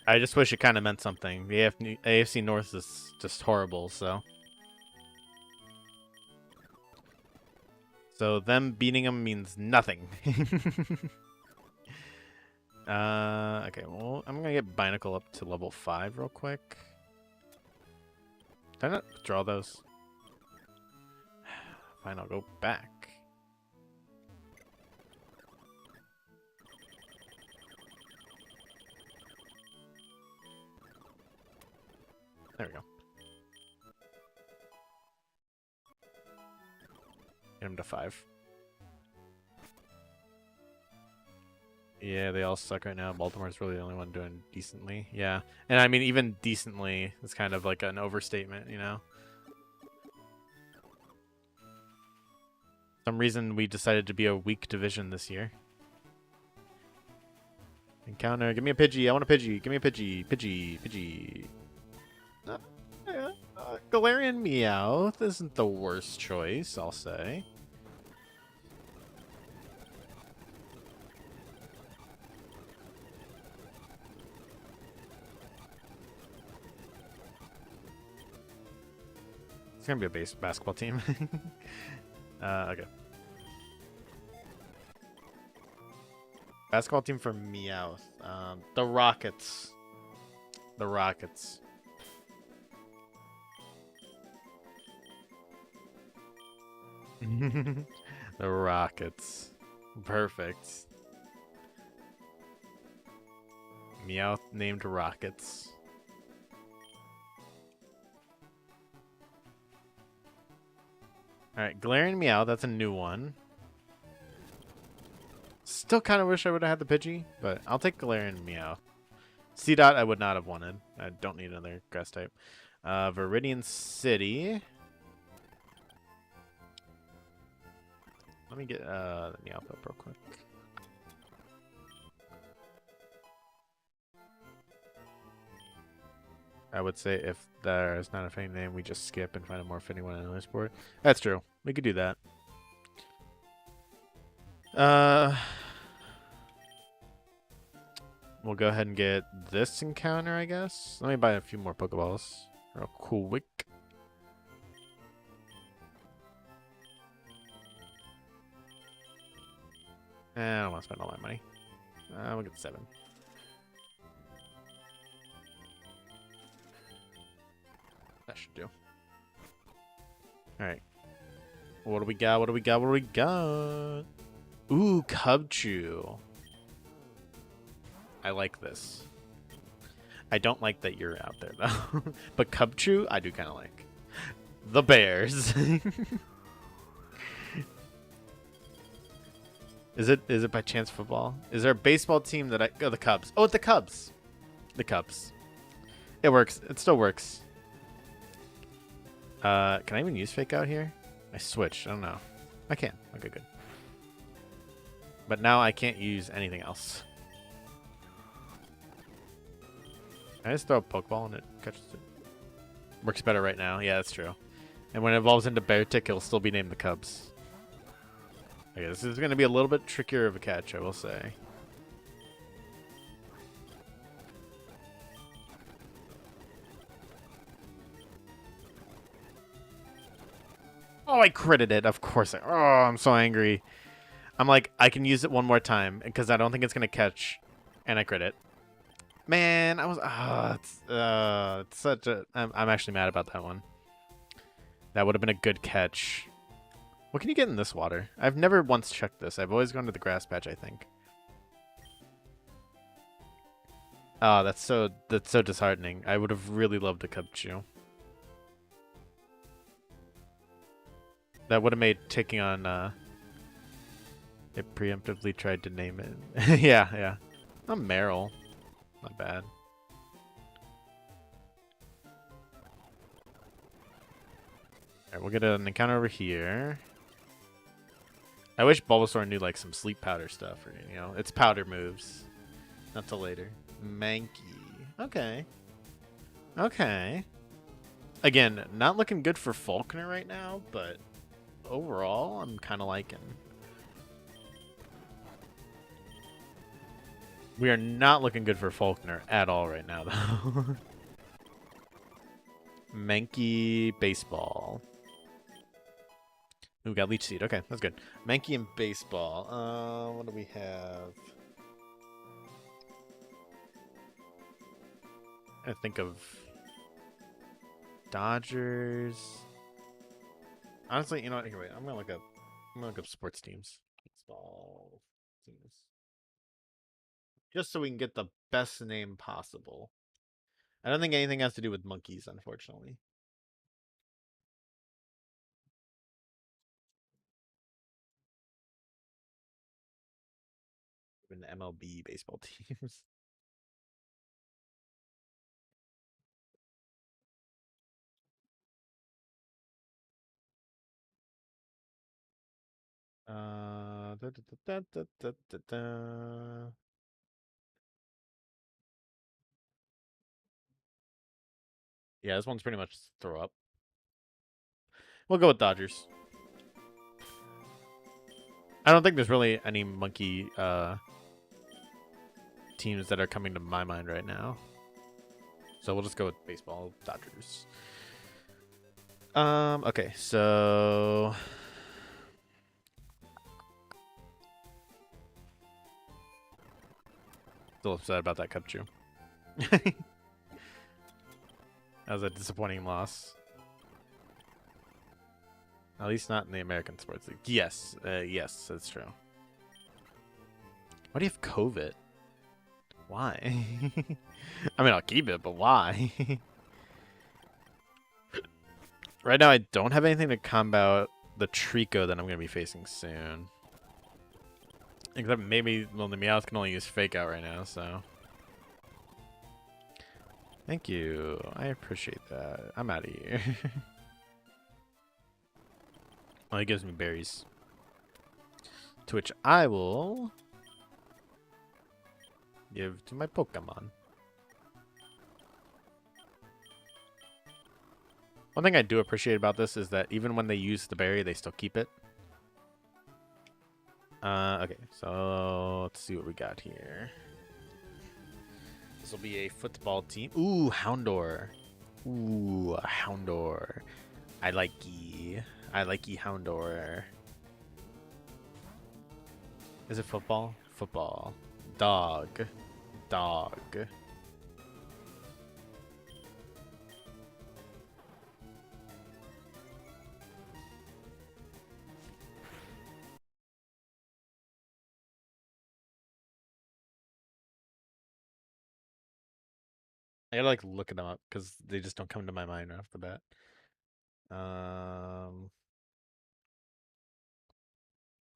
I just wish it kind of meant something. The AFC North is just horrible, so. So them beating them means nothing. Okay, well, I'm going to get Binacle up to level 5 real quick. Did I not withdraw those? Fine, I'll go back. There we go. Get him to 5. Yeah, they all suck right now. Baltimore's really the only one doing decently. Yeah. And I mean, even decently is kind of like an overstatement, you know? Some reason we decided to be a weak division this year. Encounter. Give me a Pidgey. I want a Pidgey. Give me a Pidgey. Pidgey. Galarian Meowth isn't the worst choice, I'll say. It's gonna be a base basketball team. Okay. Basketball team for Meowth. The Rockets. The Rockets. The Rockets. Perfect. Meowth named Rockets. Alright, Galarian Meow, that's a new one. Still kind of wish I would have had the Pidgey, but I'll take Galarian Meow. C-Dot I would not have wanted. I don't need another grass type. Viridian City. Let me get the Meowth up real quick. I would say if there's not a fitting name, we just skip and find a more fitting one in another sport. That's true. We could do that. We'll go ahead and get this encounter, I guess. Let me buy a few more Pokeballs real quick. I don't want to spend all my money. We'll get 7. That should do. Alright. What do we got? What do we got? What do we got? Ooh, Cubchoo. I like this. I don't like that you're out there, though. But Cubchoo, I do kind of like. The Bears. Is it by chance football? Is there a baseball team that oh, the Cubs. Oh, the Cubs. The Cubs. It works. It still works. Can I even use fake out here? I switched. I don't know. I can. Okay, good. But now I can't use anything else. Can I just throw a Pokeball and it catches it? Works better right now. Yeah, that's true. And when it evolves into Beartic, it'll still be named the Cubs. Okay, this is going to be a little bit trickier of a catch, I will say. Oh, I critted it. Of course. Oh, I'm so angry. I'm like, I can use it one more time because I don't think it's going to catch. And I crit it. Man, I was... it's such a... I'm actually mad about that one. That would have been a good catch. What can you get in this water? I've never once checked this. I've always gone to the grass patch, I think. Oh, that's so disheartening. I would have really loved a Cubchoo. That would have made taking on it preemptively tried to name it. yeah. Oh, Meryl. Not bad. Alright, we'll get an encounter over here. I wish Bulbasaur knew like some sleep powder stuff, or you know, its powder moves. Not till later. Mankey. Okay. Okay. Again, not looking good for Faulkner right now, but overall, I'm kind of liking. We are not looking good for Faulkner at all right now, though. Mankey Baseball. Ooh, we got Leech Seed. Okay, that's good. Mankey and Baseball. What do we have? I think of Dodgers. Honestly, you know what? Here, wait. I'm gonna look up sports teams. Baseball teams. Just so we can get the best name possible. I don't think anything has to do with monkeys, unfortunately. Even the MLB baseball teams. Da, da, da, da, da, da. Yeah, this one's pretty much throw up. We'll go with Dodgers. I don't think there's really any monkey teams that are coming to my mind right now. So we'll just go with baseball, Dodgers. Okay, so still upset about that Cubchoo. That was a disappointing loss. At least not in the American Sports League. Yes, yes, that's true. Why do you have COVID? Why? I mean, I'll keep it, but why? Right now, I don't have anything to combat the Trico that I'm going to be facing soon. Except maybe, well, the Meowth can only use Fake Out right now, so... Thank you. I appreciate that. I'm out of here. Oh, he gives me berries. To which I will... give to my Pokemon. One thing I do appreciate about this is that even when they use the berry, they still keep it. Okay, so let's see what we got here. This will be a football team. Ooh, Houndor. Ooh, a Houndor. I like ye. I like ye Houndor. Is it football? Football. Dog. Dog. I gotta like look them up because they just don't come to my mind right off the bat.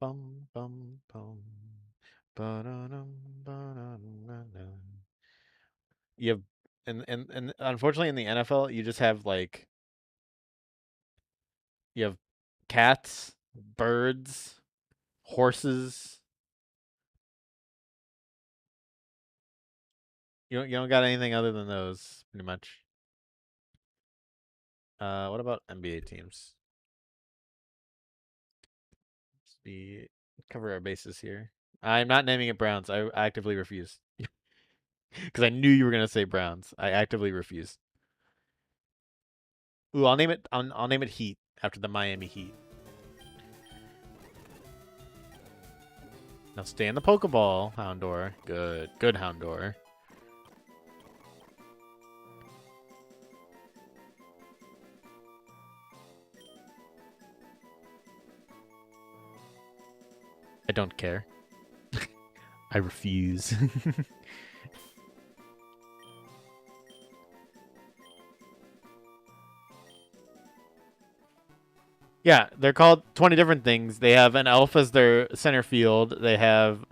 Bum bum bum. Ba-da-dum, ba-da-dum-da-dum. You have and unfortunately in the NFL you just have like you have cats, birds, horses. You don't got anything other than those pretty much. What about NBA teams? Let's be cover our bases here. I'm not naming it Browns. I actively refuse because I knew you were gonna say Browns. I actively refuse. Ooh, I'll name it. I'll name it Heat after the Miami Heat. Now stay in the Pokeball, Houndor. Good, good Houndor. I don't care. I refuse. Yeah, they're called 20 different things. They have an elf as their center field. They have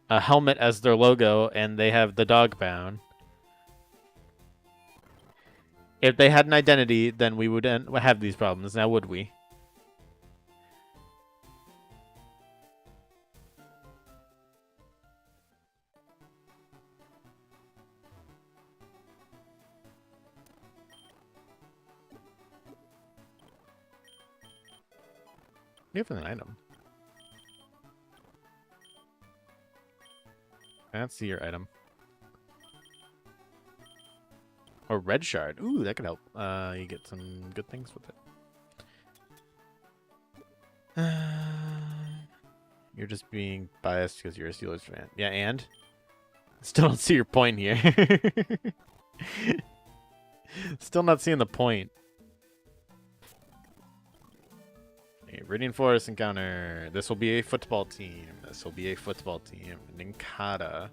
a helmet as their logo, and they have the dog bound. If they had an identity, then we would have these problems. Now, would we? You have an item. Let's see your item. Or red shard. Ooh, that could help. You get some good things with it. You're just being biased because you're a Steelers fan. Yeah, and? Still don't see your point here. Still not seeing the point. A Viridian Forest encounter. This will be a football team. This will be a football team. Ninkata.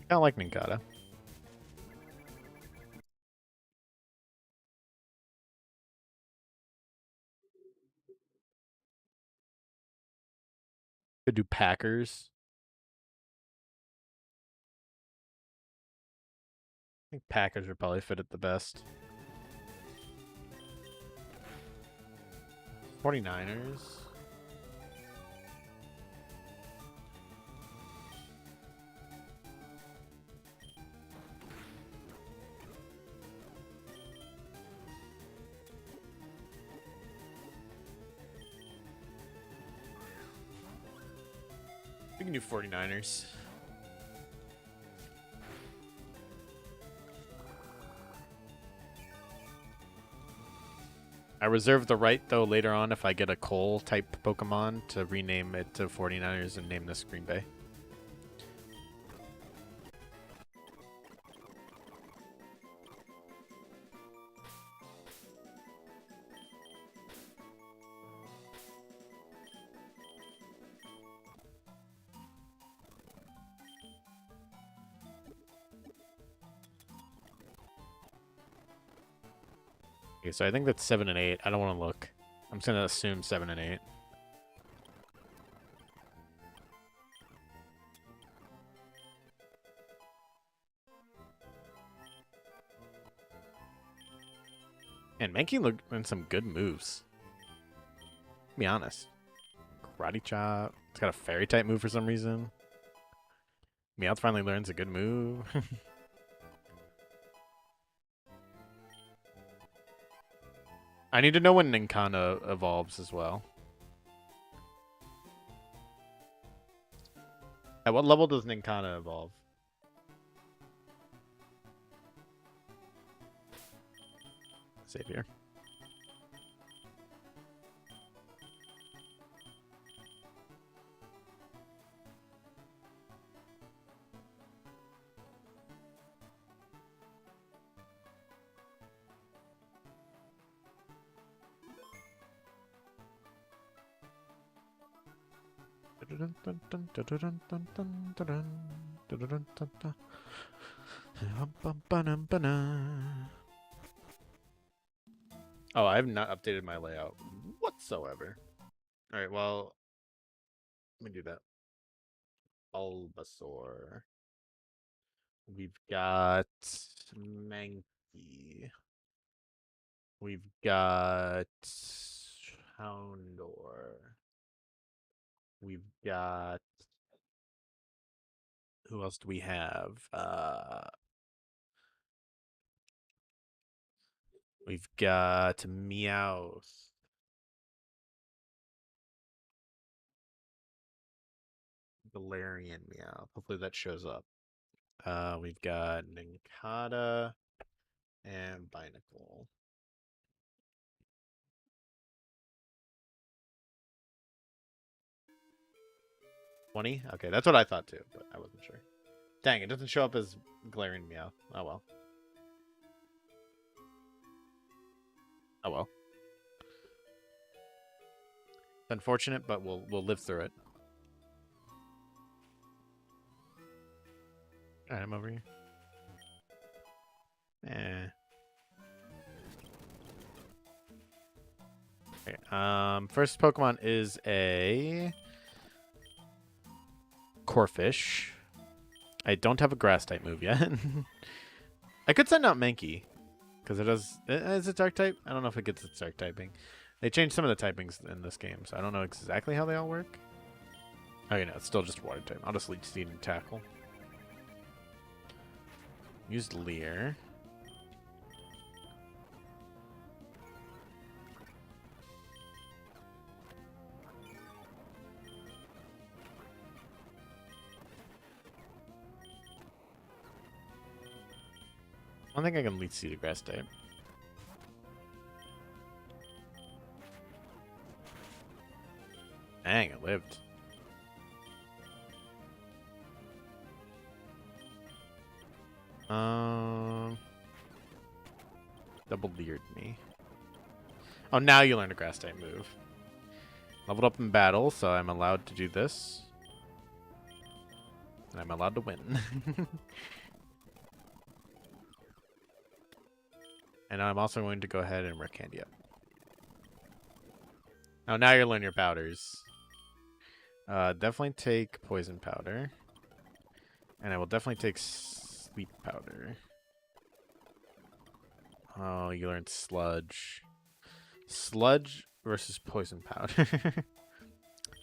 I don't like Ninkata. Could do Packers. I think Packers would probably fit it the best. 49ers. We can do 49ers. I reserve the right, though, later on if I get a Cole-type Pokemon to rename it to 49ers and name this Green Bay. Okay, so I think that's 7 and 8. I don't want to look. I'm just going to assume 7 and 8. And Mankey looked in some good moves. To be honest. Karate Chop. It's got a fairy type move for some reason. Meowth finally learns a good move. I need to know when Ninkana evolves as well. At what level does Ninkana evolve? Save here. Oh, I have not updated my layout whatsoever. All right, well, let me do that. Bulbasaur. We've got Mankey. We've got Houndor. We've got who else do we have? We've got Meowth. Galarian Meowth. Hopefully that shows up. We've got Ninkata and Binacle. $20? Okay, that's what I thought too, but I wasn't sure. Dang, it doesn't show up as Galarian Meowth. Oh well. Oh well. It's unfortunate, but we'll live through it. Alright, I'm over here. Okay, first Pokemon is a Corphish. I don't have a grass type move yet. I could send out Mankey because it does. Is it dark type? I don't know if it gets its dark typing. They changed some of the typings in this game, so I don't know exactly how they all work. Okay, no, it's still just water type. I'll just Leech Seed and Tackle. Use Leer. I don't think I can Leech Seed a grass type. Dang, it lived. Double leered me. Oh, now you learn a grass type move. Leveled up in battle, so I'm allowed to do this. And I'm allowed to win. And I'm also going to go ahead and work Candy up. Oh, now you're learning your powders. Definitely take Poison Powder. And I will definitely take Sleep Powder. Oh, you learned Sludge. Sludge versus Poison Powder.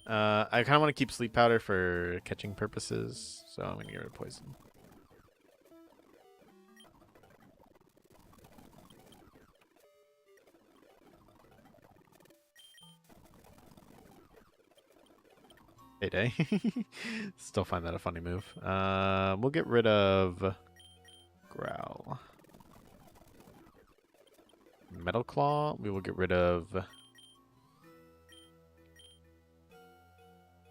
I kind of want to keep Sleep Powder for catching purposes, so I'm going to get rid of Poison. Heyday. Still find that a funny move. We'll get rid of Growl. Metal Claw. We will get rid of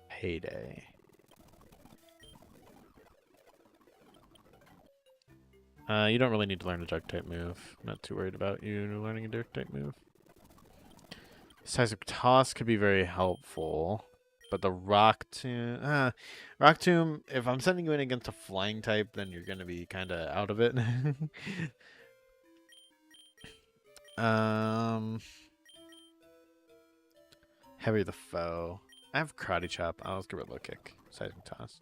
Heyday. You don't really need to learn a dark type move. I'm not too worried about you learning a dark type move. Seismic Toss could be very helpful. But the Rock Tomb... Rock Tomb, if I'm sending you in against a flying type, then you're going to be kind of out of it. Heavy the Foe. I have Karate Chop. I'll just get rid of Low Kick. Seismic Toss.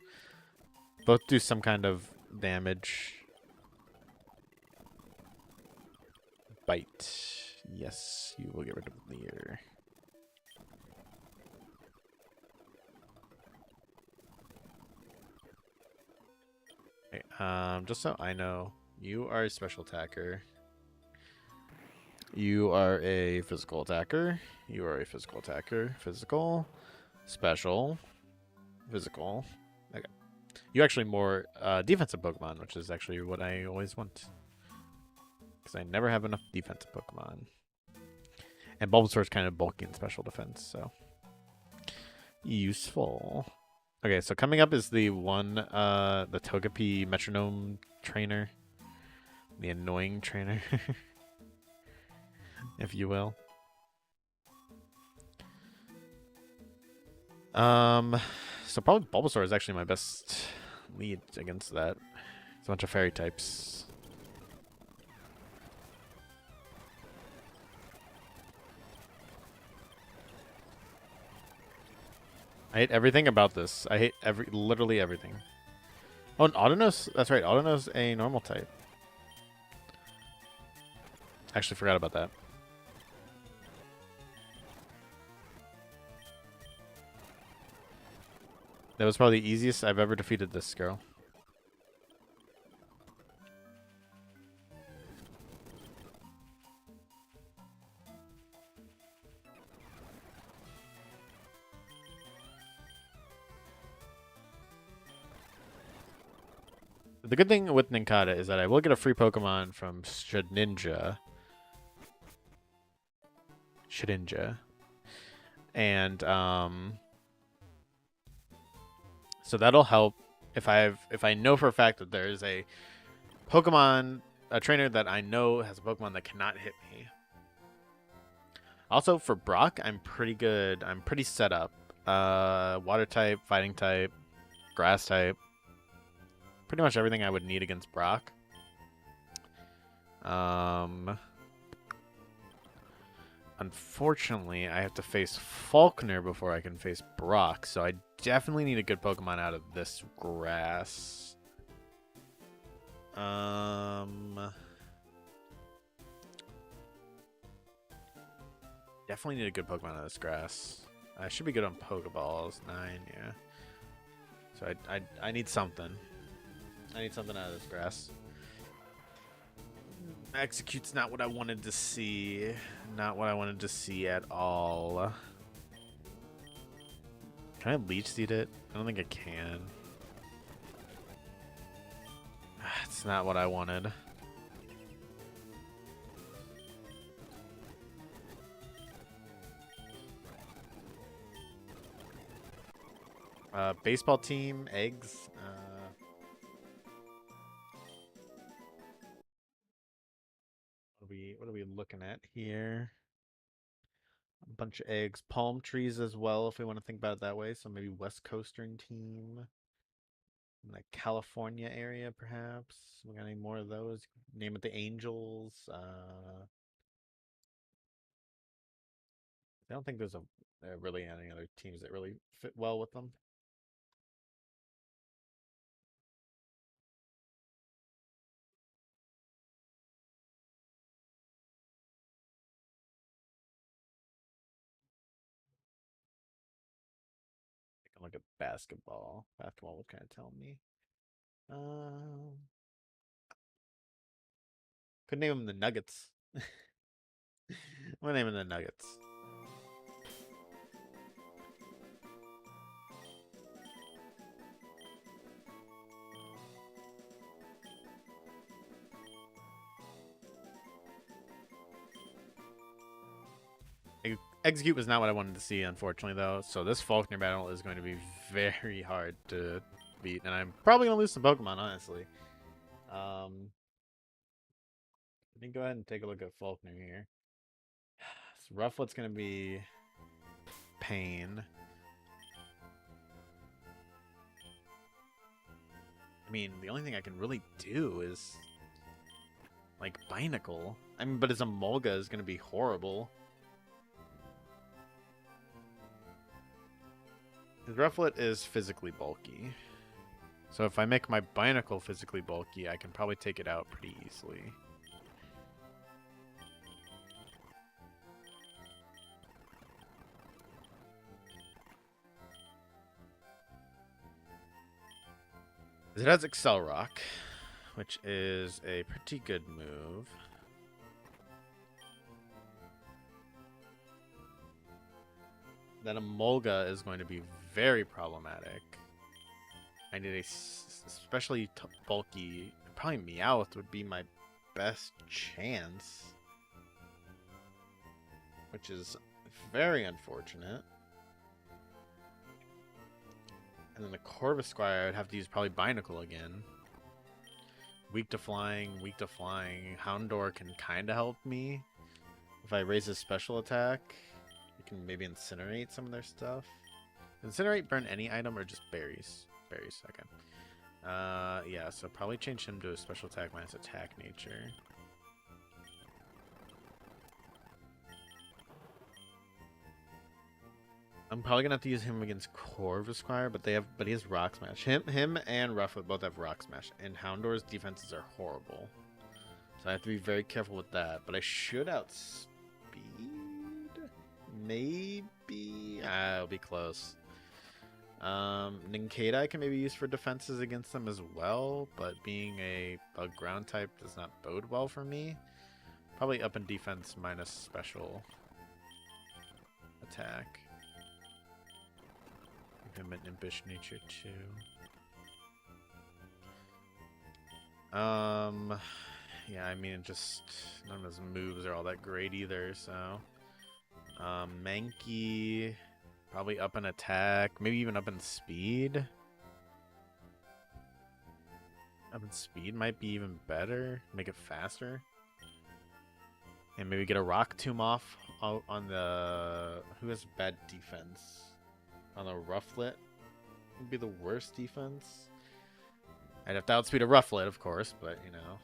Both do some kind of damage. Bite. Yes, you will get rid of Leer. Okay, just so I know, you are a special attacker. You are a physical attacker. You are a physical attacker. Physical. Special. Physical. Okay. You're actually more defensive Pokemon, which is actually what I always want. Because I never have enough defensive Pokemon. And Bulbasaur is kind of bulky in special defense, so useful. Okay, so coming up is the the Togepi Metronome trainer. The annoying trainer, if you will. So probably Bulbasaur is actually my best lead against that. It's a bunch of fairy types. I hate everything about this. I hate literally everything. Oh, and Autonos? That's right. Autonos a normal type. Actually forgot about that. That was probably the easiest I've ever defeated this girl. The good thing with Nincada is that I will get a free Pokemon from Shedinja. And so that'll help if I know for a fact that there is a trainer that I know has a Pokemon that cannot hit me. Also for Brock, I'm pretty good. I'm pretty set up. Water type, fighting type, grass type. Pretty much everything I would need against Brock. Unfortunately, I have to face Falkner before I can face Brock, so I definitely need a good Pokemon out of this grass. Definitely need a good Pokemon out of this grass. I should be good on Pokeballs. 9, yeah. So I need something. I need something out of this grass. Execute's not what I wanted to see. Not what I wanted to see at all. Can I leech seed it? I don't think I can. It's not what I wanted. Baseball team, eggs. What are we looking at here? A bunch of eggs, palm trees as well, if we want to think about it that way. So maybe West Coastern team, in the California area, perhaps. We got any more of those? Name it the Angels. I don't think there's really any other teams that really fit well with them. Take a look at basketball. Basketball would kind of tell me. Could name them the Nuggets. I'm gonna name them the Nuggets. Execute was not what I wanted to see, unfortunately, though. So this Faulkner battle is going to be very hard to beat, and I'm probably gonna lose some Pokemon, honestly. Let me go ahead and take a look at Faulkner here. So Rufflet's gonna be pain. I mean, the only thing I can really do is like Binacle. I mean, but his Emolga is gonna be horrible. His Rufflet is physically bulky. So if I make my Binacle physically bulky, I can probably take it out pretty easily. It has Excel Rock, which is a pretty good move. That Emolga is going to be very problematic. I need a especially bulky. Probably Meowth would be my best chance, which is very unfortunate. And then the Corvisquire, I would have to use probably Binacle again. Weak to flying, weak to flying. Houndour can kind of help me. If I raise his special attack, I can maybe incinerate some of their stuff. Incinerate burn any item or just berries? Berries, okay. Yeah, so probably change him to a special attack minus attack nature. I'm probably gonna have to use him against Corvisquire, but he has Rock Smash. Him and Rufflet both have Rock Smash, and Houndour's defenses are horrible. So I have to be very careful with that. But I should outspeed? Maybe? It'll be close. Nincada I can maybe use for defenses against them as well, but being a ground type does not bode well for me. Probably up in defense minus special attack. Give him an impish nature too. Yeah, I mean, just none of his moves are all that great either, so Mankey probably up in attack, maybe even up in speed. Up in speed might be even better, make it faster. And maybe get a Rock Tomb off on the... Who has bad defense? On the Rufflet would be the worst defense. I'd have to outspeed a Rufflet, of course, but, you know.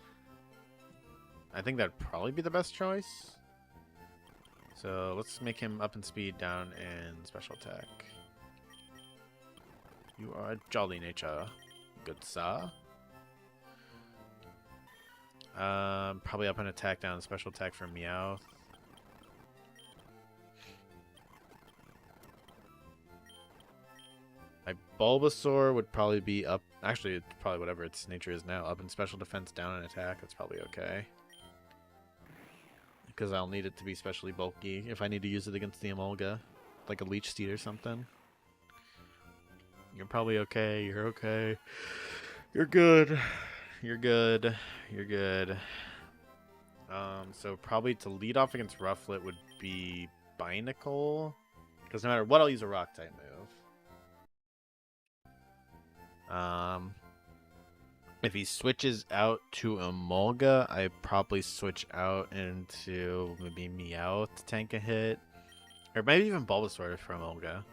I think that'd probably be the best choice. So let's make him up in speed, down in special attack. You are a jolly nature, good sir. Probably up in attack, down in special attack for Meowth. My Bulbasaur would probably be up. Actually, it's probably whatever its nature is now. Up in special defense, down in attack. That's probably okay. Because I'll need it to be specially bulky if I need to use it against the Emolga. Like a Leech Seed or something. You're probably okay. You're okay. You're good. You're good. You're good. So probably to lead off against Rufflet would be Binacle. Because no matter what, I'll use a Rock type move. If he switches out to Emolga, I probably switch out into maybe Meowth to tank a hit. Or maybe even Bulbasaur for Emolga.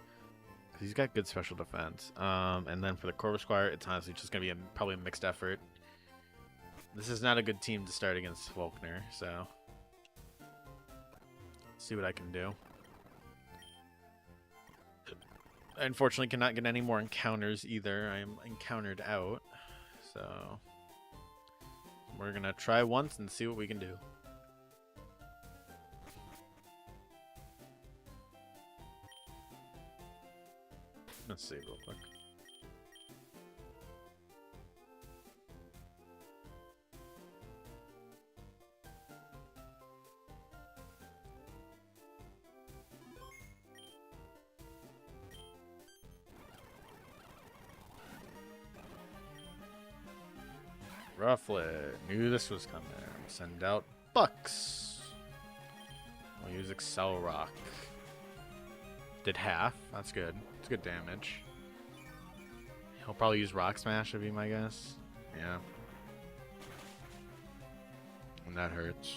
Because he's got good special defense. And then for the Corvisquire, it's honestly just going to be probably a mixed effort. This is not a good team to start against Volkner, so... Let's see what I can do. I unfortunately cannot get any more encounters either. I am encountered out. So we're gonna try once and see what we can do. Let's see real quick. Rufflet. Knew this was coming. Send out Bucks. I'll use Excel Rock. Did half. That's good. It's good damage. He'll probably use Rock Smash would be my guess. Yeah. And that hurts.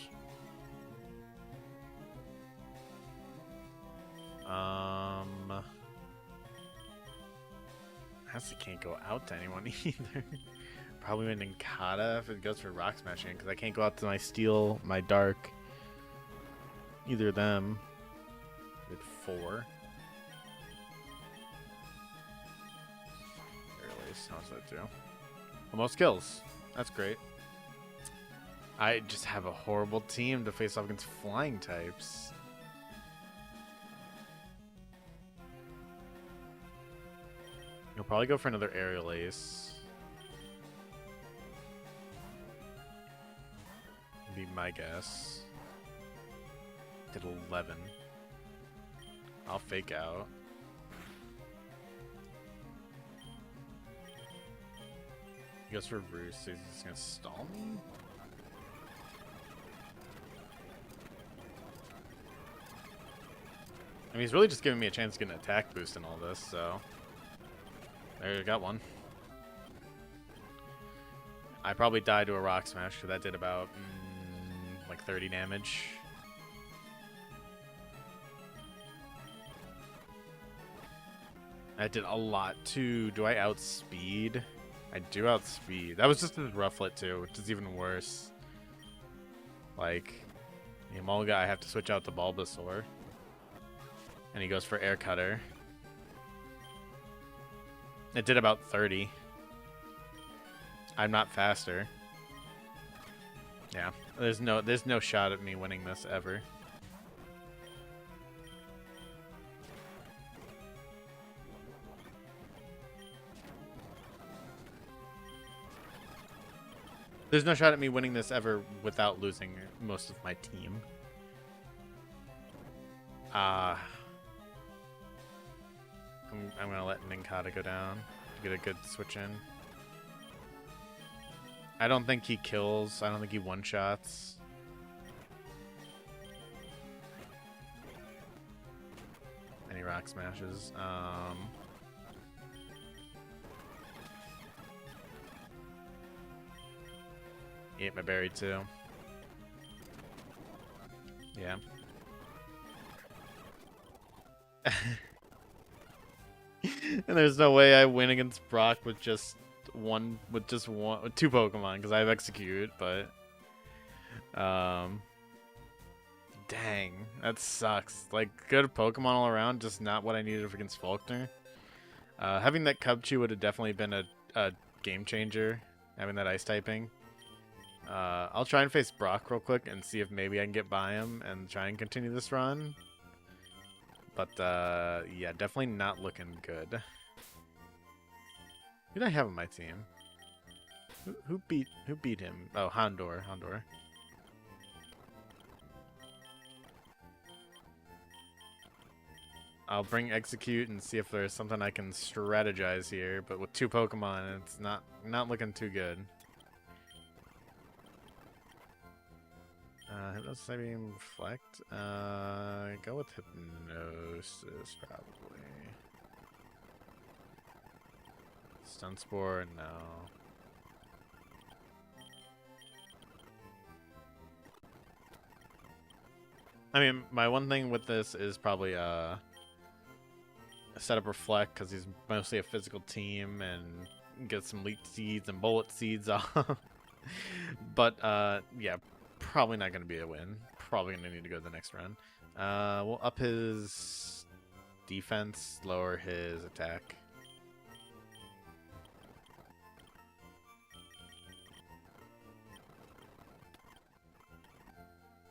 I actually can't go out to anyone either. Probably a Nincada if it goes for Rock Smashing, because I can't go out to my Steel, my Dark. Either of them. Did 4. Release. How's that do? Almost kills. That's great. I just have a horrible team to face off against flying types. You'll probably go for another Aerial Ace. Be my guess. Did 11. I'll fake out. He goes for Roost, so he's just gonna stall me? I mean, he's really just giving me a chance to get an attack boost in all this, so... There, you got one. I probably died to a Rock Smash, because that did about, like 30 damage. That did a lot, too. Do I outspeed? I do outspeed. That was just his Rufflet, too, which is even worse. Like, the Emolga, I have to switch out the Bulbasaur. And he goes for Air Cutter. It did about 30. I'm not faster. Yeah, there's no shot at me winning this ever. There's no shot at me winning this ever without losing most of my team. I'm gonna let Ninkata go down to get a good switch in. I don't think he kills. I don't think he one-shots. And he Rock Smashes. He ate my berry too. Yeah. And there's no way I win against Brock with two Pokemon because I have Execute, but dang, that sucks. Like, good Pokemon all around, just not what I needed against Faulkner. Having that Cubchoo would have definitely been a game changer, having that ice typing. I'll try and face Brock real quick and see if maybe I can get by him and try and continue this run. But, yeah, definitely not looking good. Who did I have on my team? Who beat him? Oh, Houndour. I'll bring Execute and see if there's something I can strategize here, but with two Pokemon, it's not looking too good. Hypnosis, Beam, Reflect. Go with Hypnosis, probably. Stun Spore, no. I mean, my one thing with this is probably set up Reflect, because he's mostly a physical team, and get some Leech Seeds and Bullet Seeds off. But, yeah, probably not going to be a win. Probably going to need to go to the next run. We'll up his defense, lower his attack.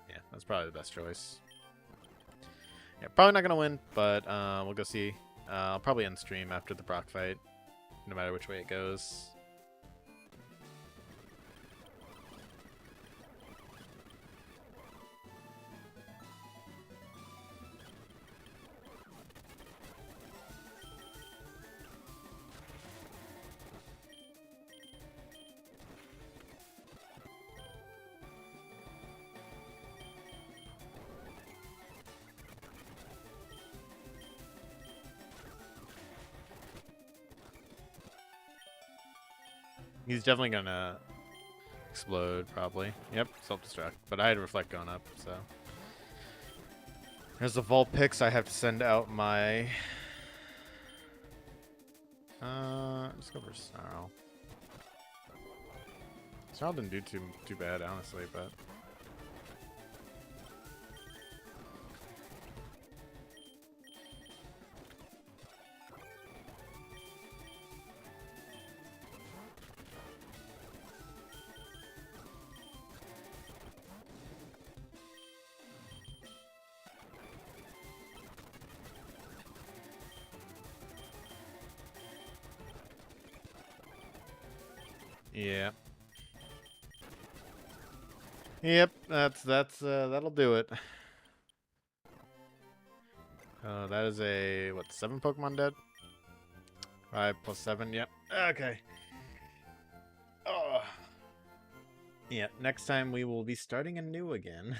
Yeah, that's probably the best choice. Yeah, probably not going to win, but we'll go see. I'll probably end stream after the Brock fight, no matter which way it goes. He's definitely gonna explode, probably. Yep, self-destruct. But I had Reflect going up, so. There's the Vulpix. I have to send out my... let's go for Snarl. Snarl didn't do too bad, honestly, but... Yeah. Yep, that'll do it. That is a, what, 7 Pokemon dead? 5 plus 7, yep. Okay. Yeah, next time we will be starting anew again.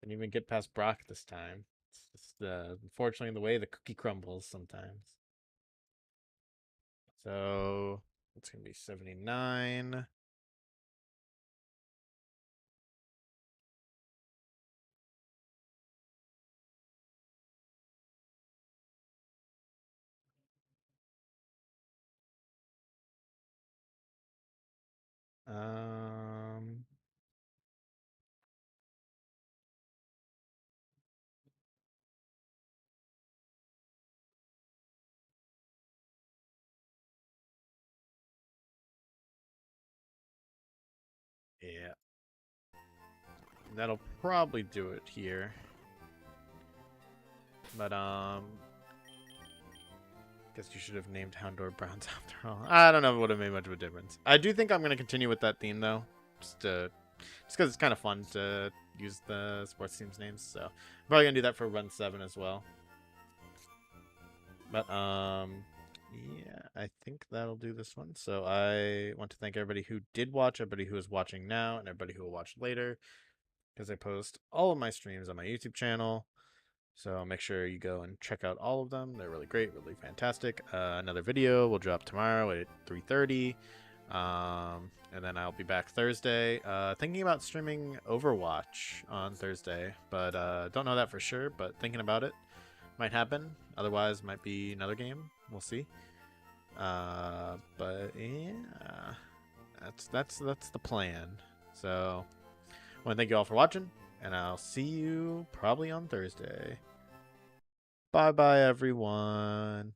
Didn't even get past Brock this time. It's just unfortunately the way the cookie crumbles sometimes. So it's gonna be 79. Um, yeah, that'll probably do it here. But guess you should have named Houndor Browns after all. I don't know if it would have made much of a difference. I do think I'm gonna continue with that theme though, just because it's kind of fun to use the sports teams names. So I'm probably gonna do that for Run 7 as well. But yeah, I think that'll do this one. So I want to thank everybody who did watch, everybody who is watching now, and everybody who will watch later, because I post all of my streams on my YouTube channel. So make sure you go and check out all of them. They're really great, really fantastic. Another video will drop tomorrow at 3:30. And then I'll be back Thursday. Thinking about streaming Overwatch on Thursday, but don't know that for sure, but thinking about it. Might happen. Otherwise, might be another game. We'll see. But yeah, that's the plan. So I want to thank you all for watching, and I'll see you probably on Thursday. Bye bye, everyone.